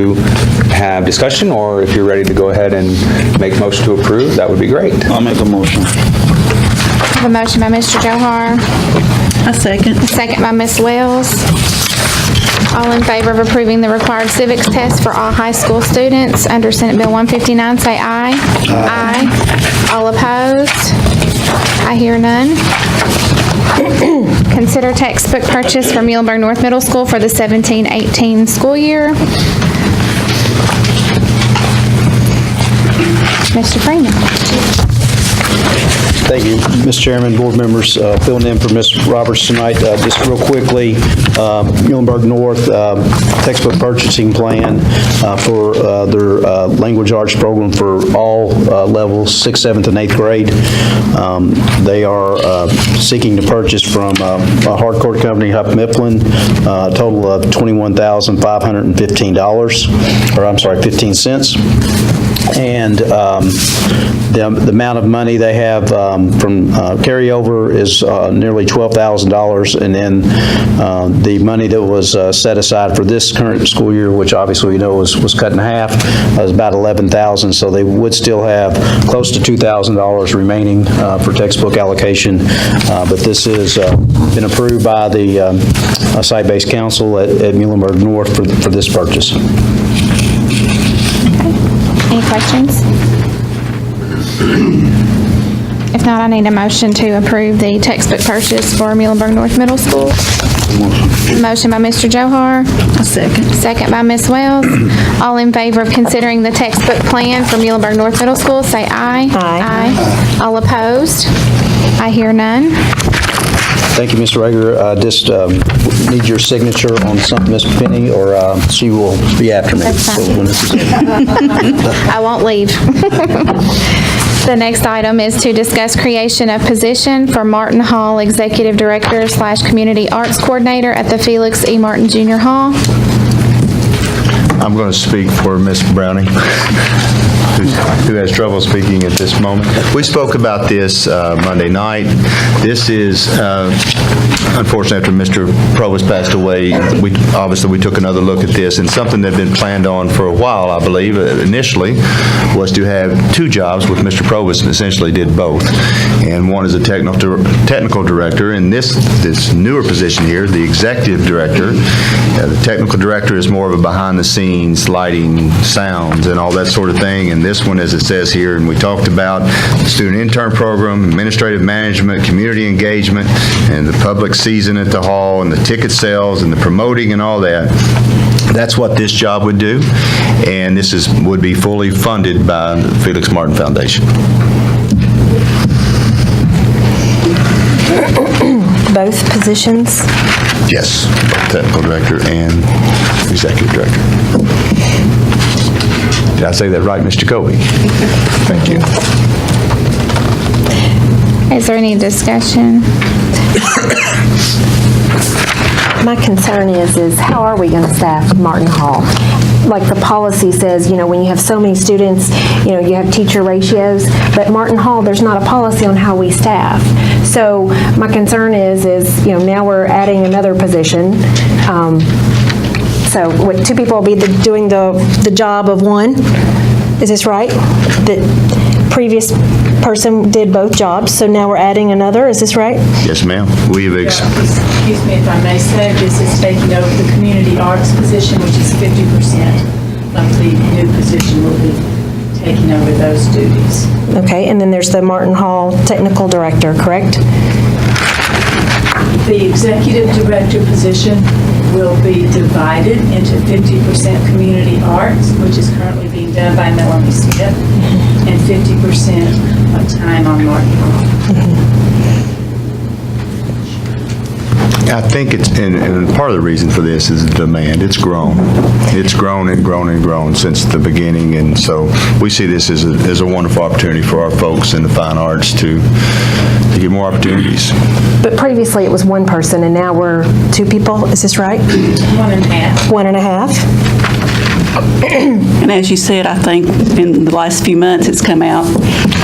have discussion, or if you're ready to go ahead and make a motion to approve, that would be great. I'll make a motion. I have a motion by Mr. Johar. A second. A second by Ms. Wells. All in favor of approving the required civics test for all high school students under Senate Bill 159, say aye. Aye. All opposed? I hear none. Consider textbook purchase for Muhlenberg North Middle School for the 17-18 school year. Mr. Freeman. Thank you, Mr. Chairman, board members, filling in for Ms. Roberts tonight. Just real quickly, Muhlenberg North textbook purchasing plan for their language arts program for all levels, 6th, 7th, and 8th grade. They are seeking to purchase from a hardcore company, Hupp Mifflin, a total of $21,515, or I'm sorry, 15 cents. And the amount of money they have from carryover is nearly $12,000, and then the money that was set aside for this current school year, which obviously we know was cut in half, was about $11,000. So they would still have close to $2,000 remaining for textbook allocation. But this has been approved by the site-based council at Muhlenberg North for this purchase. Any questions? If not, I need a motion to approve the textbook purchase for Muhlenberg North Middle School. Motion by Mr. Johar. A second. Second by Ms. Wells. All in favor of considering the textbook plan for Muhlenberg North Middle School, say aye. Aye. All opposed? I hear none. Thank you, Ms. Rager. Just need your signature on something, Ms. Penny, or she will be after me. That's fine. So when this is- I won't leave. The next item is to discuss creation of position for Martin Hall Executive Director / Community Arts Coordinator at the Felix E. Martin Junior Hall. I'm going to speak for Ms. Browning, who has trouble speaking at this moment. We spoke about this Monday night. This is, unfortunately, after Mr. Provost passed away, we took another look at this, and something that had been planned on for a while, I believe, initially, was to have two jobs with Mr. Provost, and essentially did both. And one is a technical director, and this newer position here, the executive director. The technical director is more of a behind-the-scenes lighting, sounds, and all that sort of thing. And this one, as it says here, and we talked about the student intern program, administrative management, community engagement, and the public season at the hall, and the ticket sales, and the promoting, and all that. That's what this job would do, and this would be fully funded by the Felix Martin Foundation. Both positions? Yes, technical director and executive director. Did I say that right, Ms. Jacoby? Thank you. Is there any discussion? My concern is how are we going to staff Martin Hall? Like the policy says, when you have so many students, you have teacher ratios, but Martin Hall, there's not a policy on how we staff. So my concern is now we're adding another position. So what, two people will be doing the job of one? Is this right? The previous person did both jobs, so now we're adding another, is this right? Yes, ma'am. Excuse me if I may say, this is taking over the community arts position, which is 50% of the new position will be taking over those duties. Okay, and then there's the Martin Hall Technical Director, correct? The executive director position will be divided into 50% community arts, which is currently being done by Melanie Smith, and 50% of time on Martin Hall. I think and part of the reason for this is the demand. It's grown. It's grown and grown and grown since the beginning, and so we see this as a wonderful opportunity for our folks in the fine arts to get more opportunities. But previously it was one person, and now we're two people, is this right? 1.5. 1.5. And as you said, I think in the last few months it's come out,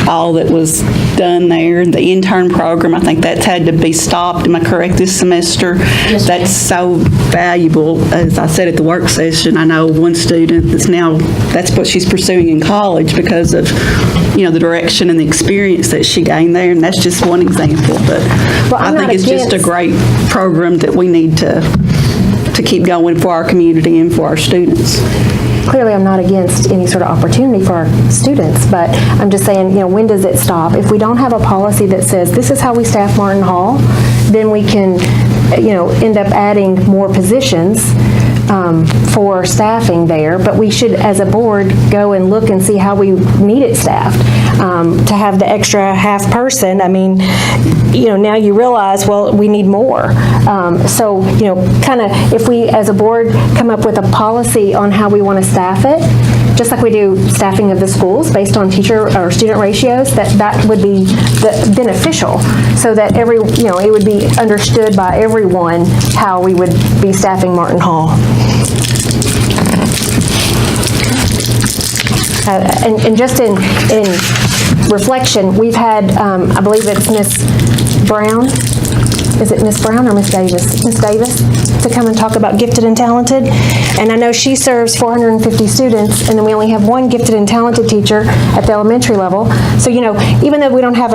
all that was done there. The intern program, I think that's had to be stopped. Am I correct, this semester? Yes, that's so valuable. As I said at the work session, I know one student that's what she's pursuing in college because of, the direction and the experience that she gained there, and that's just one example. But I think it's just a great program that we need to keep going for our community and for our students. Clearly, I'm not against any sort of opportunity for our students, but I'm just saying, when does it stop? If we don't have a policy that says this is how we staff Martin Hall, then we can, end up adding more positions for staffing there, but we should, as a board, go and look and see how we need it staffed. To have the extra half person, now you realize, well, we need more. So, kind of, if we, as a board, come up with a policy on how we want to staff it, just like we do staffing of the schools based on teacher or student ratios, that would be beneficial, so that it would be understood by everyone how we would be staffing Martin Hall. And just in reflection, we've had, I believe it's Miss Brown. Is it Miss Brown or Miss Davis? Miss Davis, to come and talk about gifted and talented. And I know she serves 450 students, and then we only have one gifted and talented teacher at the elementary level. So, even though we don't have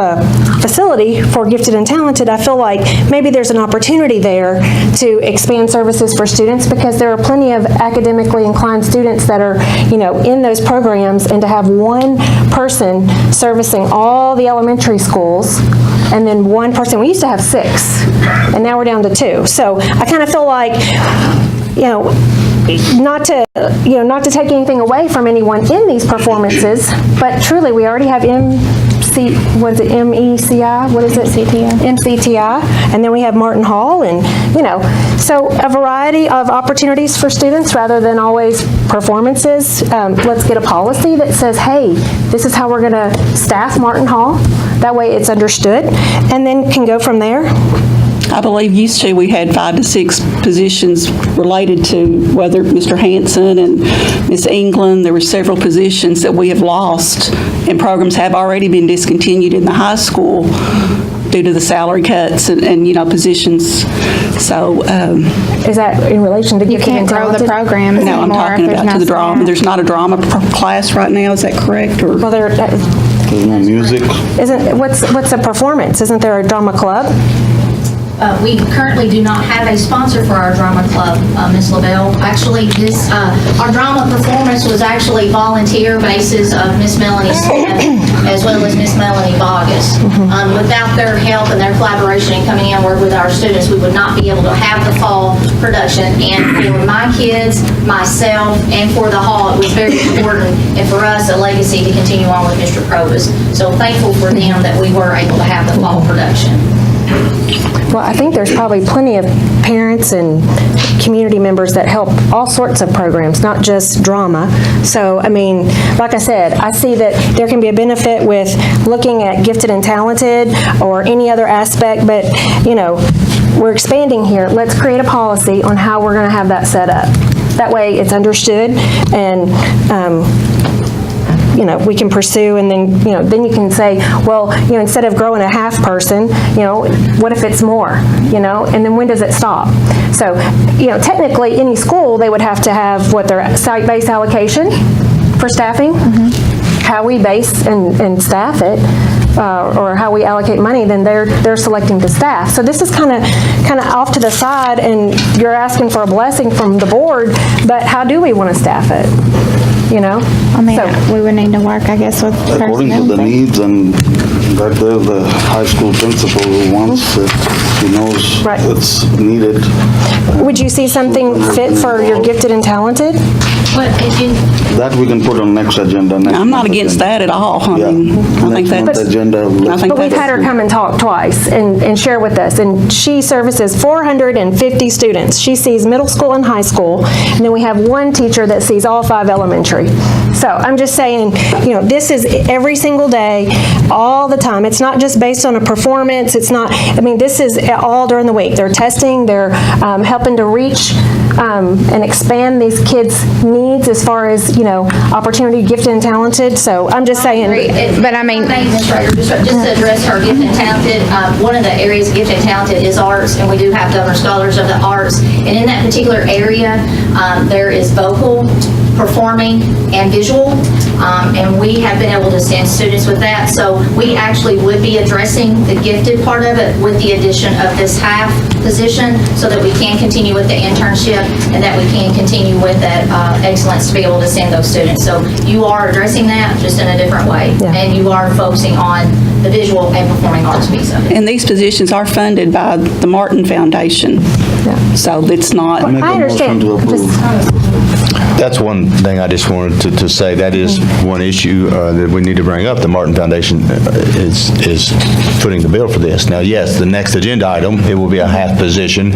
facility for gifted and talented, I feel like maybe there's an opportunity there to expand services for students, because there are plenty of academically inclined students that are, in those programs, and to have one person servicing all the elementary schools, and then one person, we used to have 6, and now we're down to 2. So I kind of feel like, not to take anything away from anyone in these performances, but truly, we already have MCTI, what is it? MCTI, and then we have Martin Hall, and, so a variety of opportunities for students rather than always performances. Let's get a policy that says, hey, this is how we're going to staff Martin Hall. That way it's understood, and then can go from there. I believe used to we had 5 to 6 positions related to whether Mr. Hanson and Ms. England. There were several positions that we have lost, and programs have already been discontinued in the high school due to the salary cuts and positions. So is that in relation to you can't grow the programs No, I'm talking about to the drama. There's not a drama class right now. Is that correct? Or well, there music. What's a performance? Isn't there a drama club? We currently do not have a sponsor for our drama club, Ms. LaBelle. Actually, our drama performance was actually volunteer basis of Miss Melanie Smith as well as Miss Melanie Bogus. Without their help and their collaboration and coming in work with our students, we would not be able to have the fall production. And for my kids, myself, and for the hall, it was very important, and for us, a legacy to continue on with Mr. Provis. So thankful for them that we were able to have the fall production. Well, I think there's probably plenty of parents and community members that help all sorts of programs, not just drama. So, like I said, I see that there can be a benefit with looking at gifted and talented or any other aspect, but, we're expanding here. Let's create a policy on how we're going to have that set up. That way it's understood, and we can pursue, and then you can say, well, instead of growing a half person, what if it's more, and then when does it stop? So, technically, any school, they would have to have their site-based allocation for staffing, how we base and staff it, or how we allocate money, then they're selecting the staff. So this is kind of off to the side, and you're asking for a blessing from the board, but how do we want to staff it? We would need to work, I guess, with According to the needs, and right there, the high school principal who wants it, he knows it's needed. Would you see something fit for your gifted and talented? That we can put on next agenda. I'm not against that at all. I think that's agenda. But we've had her come and talk twice and share with us, and she services 450 students. She sees middle school and high school, and then we have one teacher that sees all 5 elementary. So I'm just saying, this is every single day, all the time. It's not just based on a performance. It's not, this is all during the week. They're testing, they're helping to reach and expand these kids' needs as far as, opportunity, gifted and talented. So I'm just saying. But Ms. Rager, just to address her gifted and talented, one of the areas of gifted and talented is arts, and we do have Governor Scholars of the Arts. And in that particular area, there is vocal, performing, and visual, and we have been able to send students with that. So we actually would be addressing the gifted part of it with the addition of this half position, so that we can continue with the internship and that we can continue with that excellence to be able to send those students. So you are addressing that just in a different way, and you are focusing on the visual and performing arts piece of it. And these positions are funded by the Martin Foundation. So it's not. I understand. That's one thing I just wanted to say. That is one issue that we need to bring up. The Martin Foundation is footing the bill for this. Now, yes, the next agenda item, it will be a half position.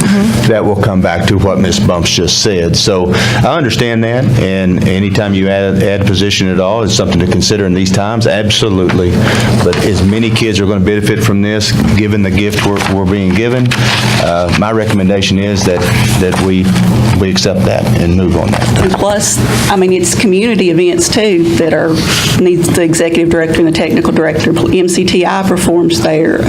That will come back to what Ms. Bumps just said. So I understand that, and anytime you add a position at all, it's something to consider in these times, absolutely. But as many kids are going to benefit from this, given the gift we're being given, my recommendation is that we accept that and move on that. And plus, I mean, it's community events too that needs the executive director and the technical director. MCTI performs there.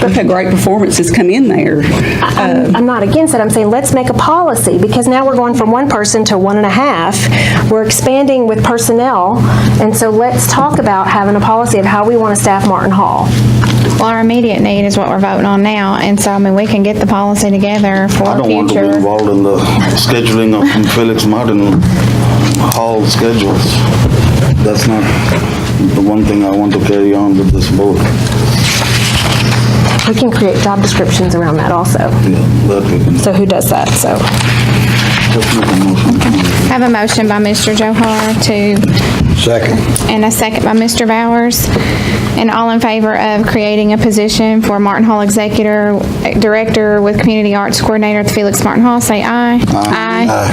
We've had great performances come in there. I'm not against it. I'm saying let's make a policy, because now we're going from one person to 1.5. We're expanding with personnel, and so let's talk about having a policy of how we want to staff Martin Hall. Well, our immediate need is what we're voting on now, and so, I mean, we can get the policy together for I don't want to be future. involved in the scheduling of Felix Martin Hall schedules. That's not the one thing I want to carry on with this board. We can create job descriptions around that also. So who does that? So. Have a motion by Mr. Johar to. Second. And a second by Mr. Bowers. And all in favor of creating a position for Martin Hall Executive Director with Community Arts Coordinator at the Felix Martin Hall, say aye. Aye. Aye.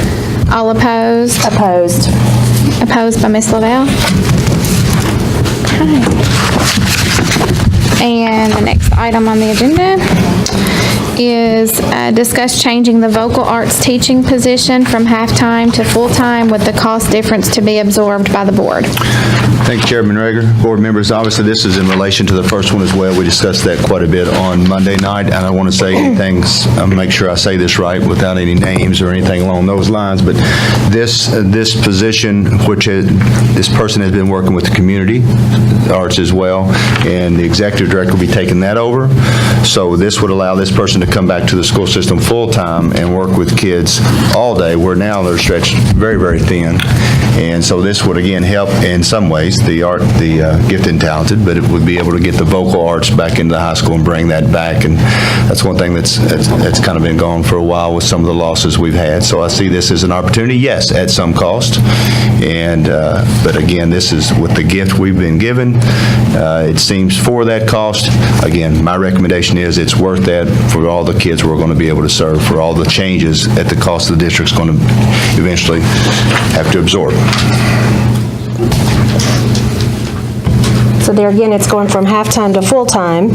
All opposed? Opposed. Opposed by Ms. Lavelle. Okay. And the next item on the agenda is discuss changing the vocal arts teaching position from half-time to full-time with the cost difference to be absorbed by the board. Thank you, Chairman Rager. Board members, obviously this is in relation to the first one as well. We discussed that quite a bit on Monday night, and I want to say things, make sure I say this right without any names or anything along those lines, but this position, this person has been working with the community arts as well, and the executive director will be taking that over. So this would allow this person to come back to the school system full-time and work with kids all day, where now they're stretched very, very thin. And so this would again help in some ways the gifted and talented, but it would be able to get the vocal arts back into the high school and bring that back. And that's one thing that's kind of been gone for a while with some of the losses we've had. So I see this as an opportunity, yes, at some cost. And but again, this is with the gift we've been given. It seems for that cost. Again, my recommendation is it's worth that for all the kids we're going to be able to serve, for all the changes at the cost the district's going to eventually have to absorb. So there again, it's going from half-time to full-time.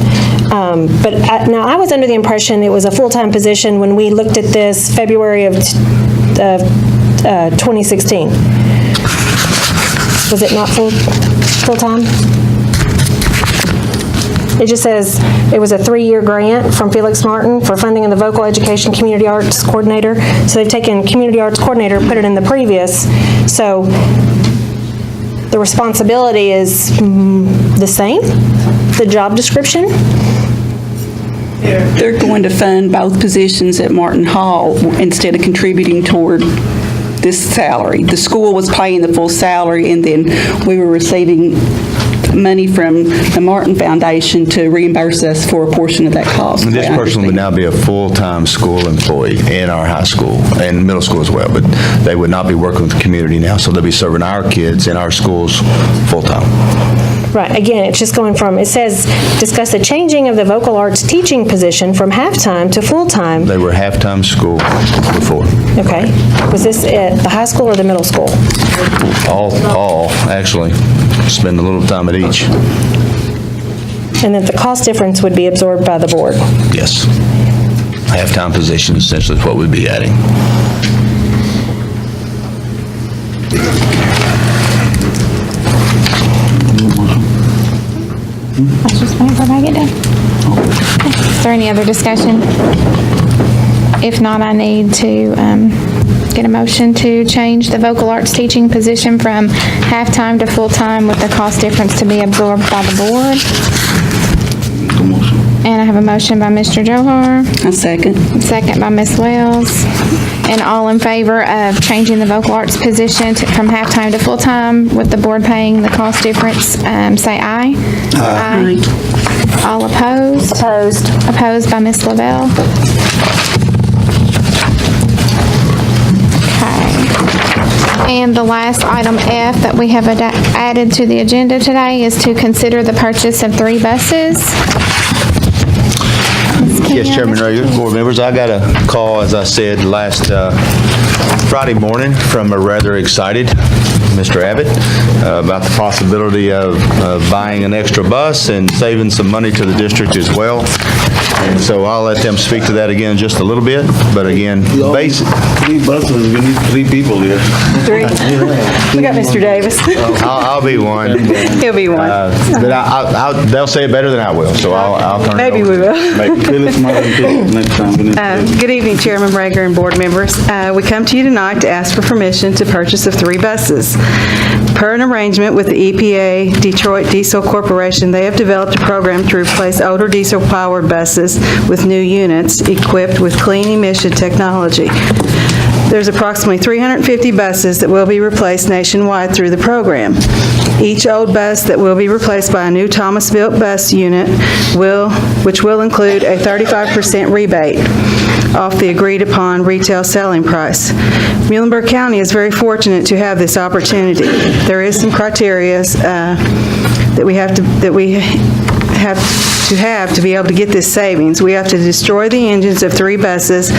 But now I was under the impression it was a full-time position when we looked at this February of 2016. Was it not full-time? It just says it was a 3-year grant from Felix Martin for funding of the vocal education community arts coordinator. So they've taken community arts coordinator, put it in the previous. So the responsibility is the same, the job description? They're going to fund both positions at Martin Hall instead of contributing toward this salary. The school was paying the full salary, and then we were receiving money from the Martin Foundation to reimburse us for a portion of that cost. This person would now be a full-time school employee in our high school and middle school as well, but they would not be working with the community now, so they'll be serving our kids in our schools full-time. Right, again, it's just going from, it says, discuss the changing of the vocal arts teaching position from half-time to full-time. They were half-time school before. Okay. Was this at the high school or the middle school? All, actually. Spend a little time at each. And that the cost difference would be absorbed by the board? Yes. Half-time position essentially is what we'd be adding. Let's just wait for everybody to get done. Is there any other discussion? If not, I need to get a motion to change the vocal arts teaching position from half-time to full-time with the cost difference to be absorbed by the board. And I have a motion by Mr. Johar. A second. Second by Ms. Wells. And all in favor of changing the vocal arts position from half-time to full-time with the board paying the cost difference, say aye. Aye. All opposed? Opposed. Opposed by Ms. Lavelle. And the last item F that we have added to the agenda today is to consider the purchase of 3 buses. Yes, Chairman Rager, board members, I got a call, as I said, last Friday morning from a rather excited Mr. Abbott about the possibility of buying an extra bus and saving some money to the district as well. And so I'll let them speak to that again in just a little bit, but again, basic. 3 buses, we need 3 people here. 3. We got Mr. Davis. I'll be one. He'll be one. But they'll say it better than I will, so I'll turn it over. Maybe we will. Phyllis Martin, next time. Good evening, Chairman Brager and board members. We come to you tonight to ask for permission to purchase of 3 buses. Per an arrangement with the EPA Detroit Diesel Corporation, they have developed a program to replace older diesel-powered buses with new units equipped with clean emission technology. There's approximately 350 buses that will be replaced nationwide through the program. Each old bus that will be replaced by a new Thomas-built bus unit which will include a 35% rebate off the agreed-upon retail selling price. Muhlenberg County is very fortunate to have this opportunity. There is some criteria that we have to be able to get this savings. We have to destroy the engines of 3 buses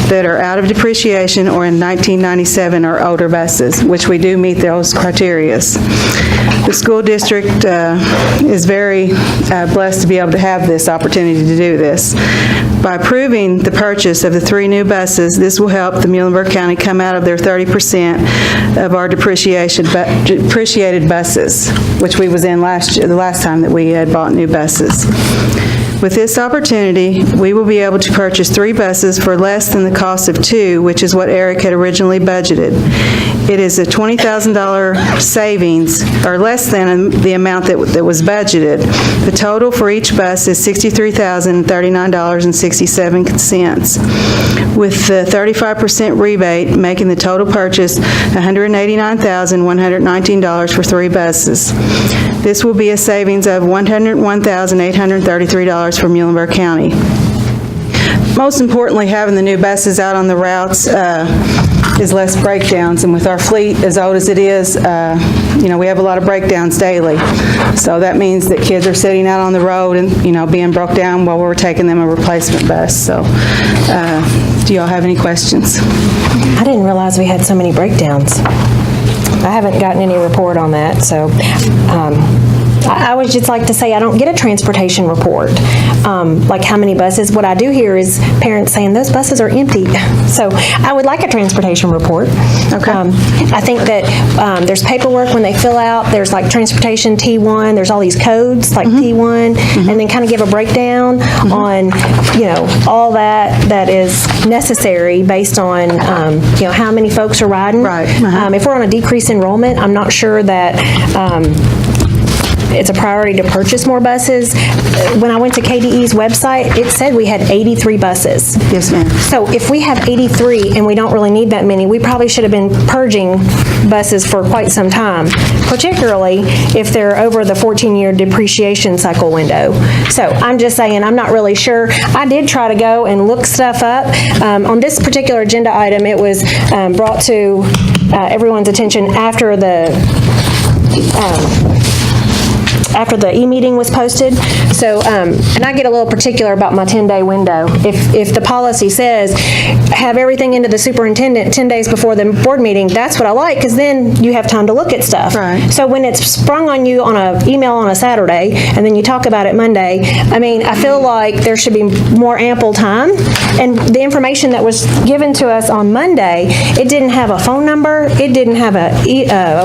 that are out of depreciation or in 1997 or older buses, which we do meet those criteria. The school district is very blessed to be able to have this opportunity to do this. By approving the purchase of the 3 new buses, this will help the Muhlenberg County come out of their 30% of our depreciated buses, which we was in last year, the last time that we had bought new buses. With this opportunity, we will be able to purchase 3 buses for less than the cost of 2, which is what Eric had originally budgeted. It is a $20,000 savings, or less than the amount that was budgeted. The total for each bus is $63,039.67, with the 35% rebate making the total purchase $189,119 for 3 buses. This will be a savings of $101,833 for Muhlenberg County. Most importantly, having the new buses out on the routes is less breakdowns, and with our fleet as old as it is, we have a lot of breakdowns daily. So that means that kids are sitting out on the road and, being broke down while we're taking them a replacement bus. So, do y'all have any questions? I didn't realize we had so many breakdowns. I haven't gotten any report on that, so I would just like to say I don't get a transportation report, like how many buses. What I do hear is parents saying those buses are empty. So I would like a transportation report. Okay. I think that there's paperwork when they fill out. There's like transportation T1. There's all these codes like T1, and then kind of give a breakdown on all that is necessary based on how many folks are riding. Right. If we're on a decreased enrollment, I'm not sure that it's a priority to purchase more buses. When I went to KDE's website, it said we had 83 buses. Yes, ma'am. So if we have 83 and we don't really need that many, we probably should have been purging buses for quite some time, particularly if they're over the 14-year depreciation cycle window. So I'm just saying, I'm not really sure. I did try to go and look stuff up. On this particular agenda item, it was brought to everyone's attention after the e-meeting was posted. So, and I get a little particular about my 10-day window. If the policy says have everything into the superintendent 10 days before the board meeting, that's what I like, because then you have time to look at stuff. Right. So when it's sprung on you on an email on a Saturday, and then you talk about it Monday, I feel like there should be more ample time. And the information that was given to us on Monday, it didn't have a phone number, it didn't have a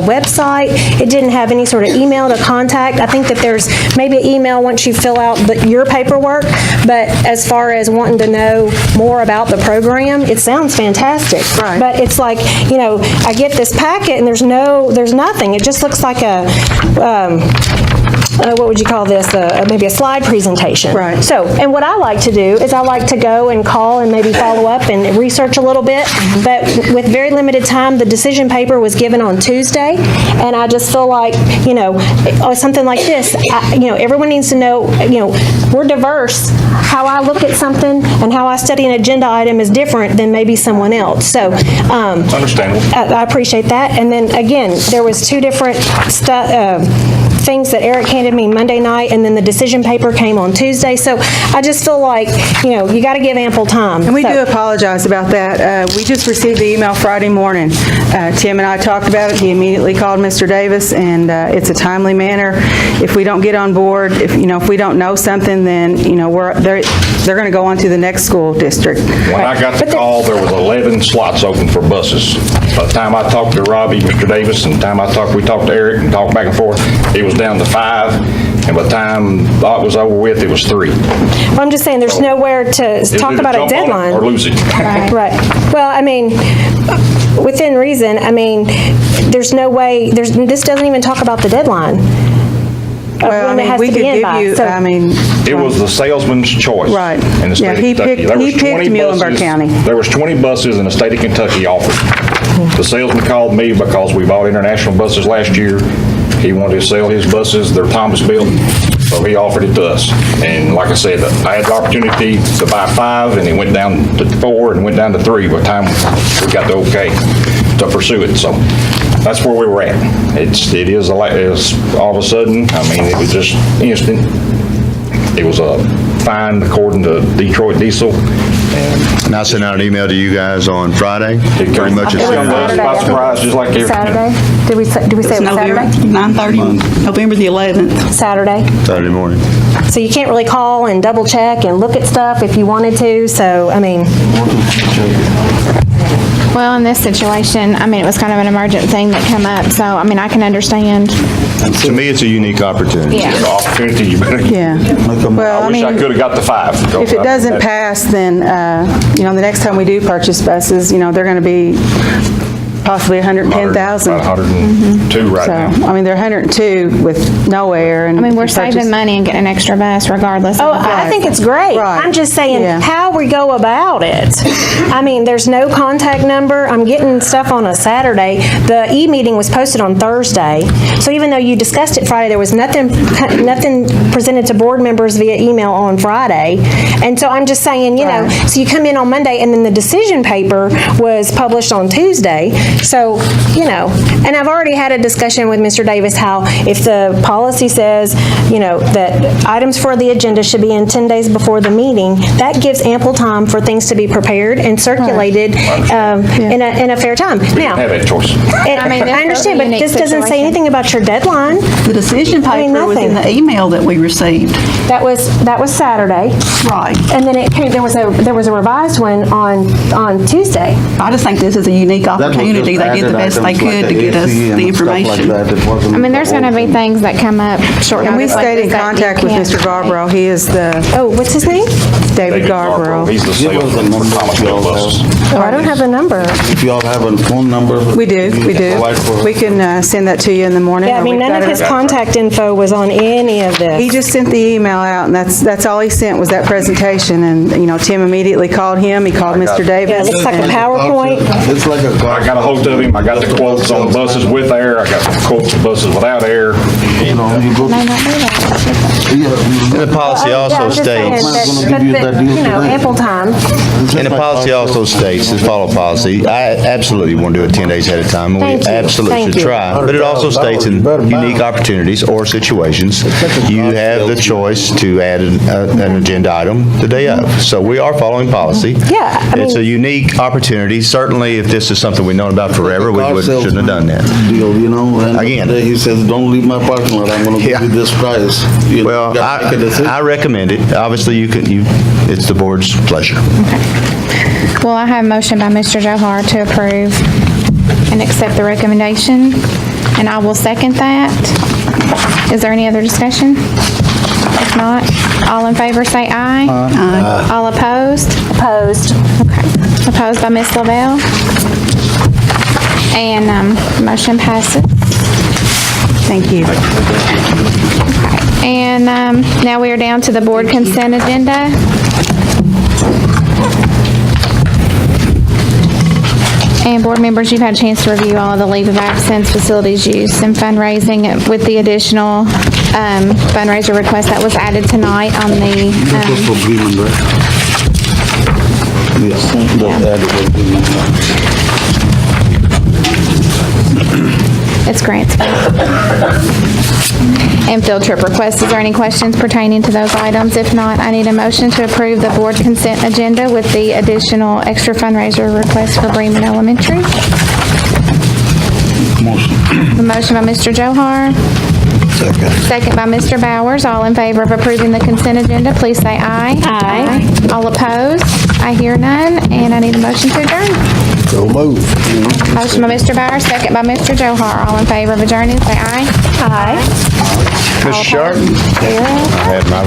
website, it didn't have any sort of email to contact. I think that there's maybe an email once you fill out your paperwork, but as far as wanting to know more about the program, it sounds fantastic. Right. But it's like, I get this packet and there's nothing. It just looks like a, what would you call this? Maybe a slide presentation. Right. So, and what I like to do is I like to go and call and maybe follow up and research a little bit, but with very limited time, the decision paper was given on Tuesday, and I just feel like, something like this, everyone needs to know, we're diverse. How I look at something and how I study an agenda item is different than maybe someone else. So, Understandable. I appreciate that. And then again, there was 2 different things that Eric handed me Monday night, and then the decision paper came on Tuesday. So I just feel like, you got to give ample time. And we So- do apologize about that. We just received the email Friday morning. Tim and I talked about it. He immediately called Mr. Davis, and it's a timely manner. If we don't get on board, if we don't know something, then, they're going to go on to the next school district. When I got the call, there was 11 slots open for buses. By the time I talked to Robbie, Mr. Davis, and the time we talked to Eric and talked back and forth, it was down to 5. And by the time that was over with, it was 3. Well, I'm just saying, there's nowhere to talk Either about a jump on it deadline. or lose it. Right. Well, I mean, within reason, there's no way, this doesn't even talk about the deadline. Well, we could give you, It was the salesman's choice. Right. In the Yeah, state of Kentucky. There was 20 Muhlenberg buses- County. There was 20 buses in the state of Kentucky offered. The salesman called me because we bought international buses last year. He wanted to sell his buses, they're Thomas built, so he offered it to us. And like I said, I had the opportunity to buy 5, and it went down to 4 and went down to 3 by the time we got the okay to pursue it. So that's where we were at. It's all of a sudden, it was just instant. It was a fine according to Detroit Diesel. And I sent out an email to you guys on Friday, pretty much as soon as. By surprise, just like everything. Saturday? Did we say it was Saturday? 9:30, November the 11th. Saturday. Saturday morning. So you can't really call and double check and look at stuff if you wanted to, so, Well, in this situation, it was kind of an emergent thing that came up, so, I can understand. To me, it's a unique opportunity. Yeah. It's an opportunity, you better. Yeah. Well, I wish I could have got the 5. If it doesn't pass, then, the next time we do purchase buses, they're going to be possibly 110,000. About 102 right now. So, they're 102 with no air. And We're saving money and getting an extra bus regardless. Oh, of the I price. think it's great. Right. I'm just saying Yeah. how we go about it. There's no contact number. I'm getting stuff on a Saturday. The e-meeting was posted on Thursday. So even though you discussed it Friday, there was nothing presented to board members via email on Friday. And so I'm just saying, so you come in on Monday, and then the decision paper was published on Tuesday. So, and I've already had a discussion with Mr. Davis how if the policy says, that items for the agenda should be in 10 days before the meeting, that gives ample time for things to be prepared and circulated in a fair time. Now, Have that choice. and I understand, but this doesn't say anything about your deadline. The decision paper was in the email that we received. That was Saturday. Right. And then it came, there was a revised one on Tuesday. I just think this is a unique opportunity. They did the best they could to get us the information. There's going to be things that come up short And we notice like stayed in this that you contact with can't- Mr. Garborough. He is Oh, what's his name? David Garborough. He's the salesman for Thomas built buses. Oh, I don't have the number. If y'all have a phone number. We do. We can send that to you in the morning. Yeah, or we've none got of it- his contact info was on any of this. He just sent the email out, and that's all he sent was that presentation. And, Tim immediately called him. He called Mr. Davis. Yeah, it looks like a PowerPoint. It's like a I got a hold of him. I got the quotes on buses with air. I got the quotes on buses without air. You go. May not be that. And the policy also states, Ample time. and the policy also states, the follow policy, I absolutely want to do it 10 days ahead of time, and we Thank you. absolutely Thank should you. try. But it also states in unique opportunities or situations, you have the choice to add an agenda item the day of. So we are following policy. Yeah, It's a unique opportunity. Certainly, if this is something we've known about forever, we shouldn't have done that. Deal, and Again. he says, don't leave my parking lot, I'm gonna give you this price. Well, I recommend it. Obviously, it's the board's pleasure. Well, I have a motion by Mr. Johar to approve and accept the recommendation, and I will second that. Is there any other discussion? If not, all in favor say aye. Aye. All opposed? Opposed. Okay. Opposed by Ms. Lavelle. And motion passes. Thank you. And now we are down to the board consent agenda. And board members, you've had a chance to review all of the leave of absence, facilities use, and fundraising with the additional fundraiser request that was added tonight on the, it's grants. and field trip requests. Is there any questions pertaining to those items? If not, I need a motion to approve the board consent agenda with the additional extra fundraiser request for Bremen Elementary. A motion by Mr. Johar. Second by Mr. Bowers. All in favor of approving the consent agenda, please say aye. Aye. All opposed? I hear none, and I need a motion to adjourn. So move. Motion by Mr. Bowers, second by Mr. Johar. All in favor of adjourning, say aye. Aye. Mr. Sharp? Zero. I had my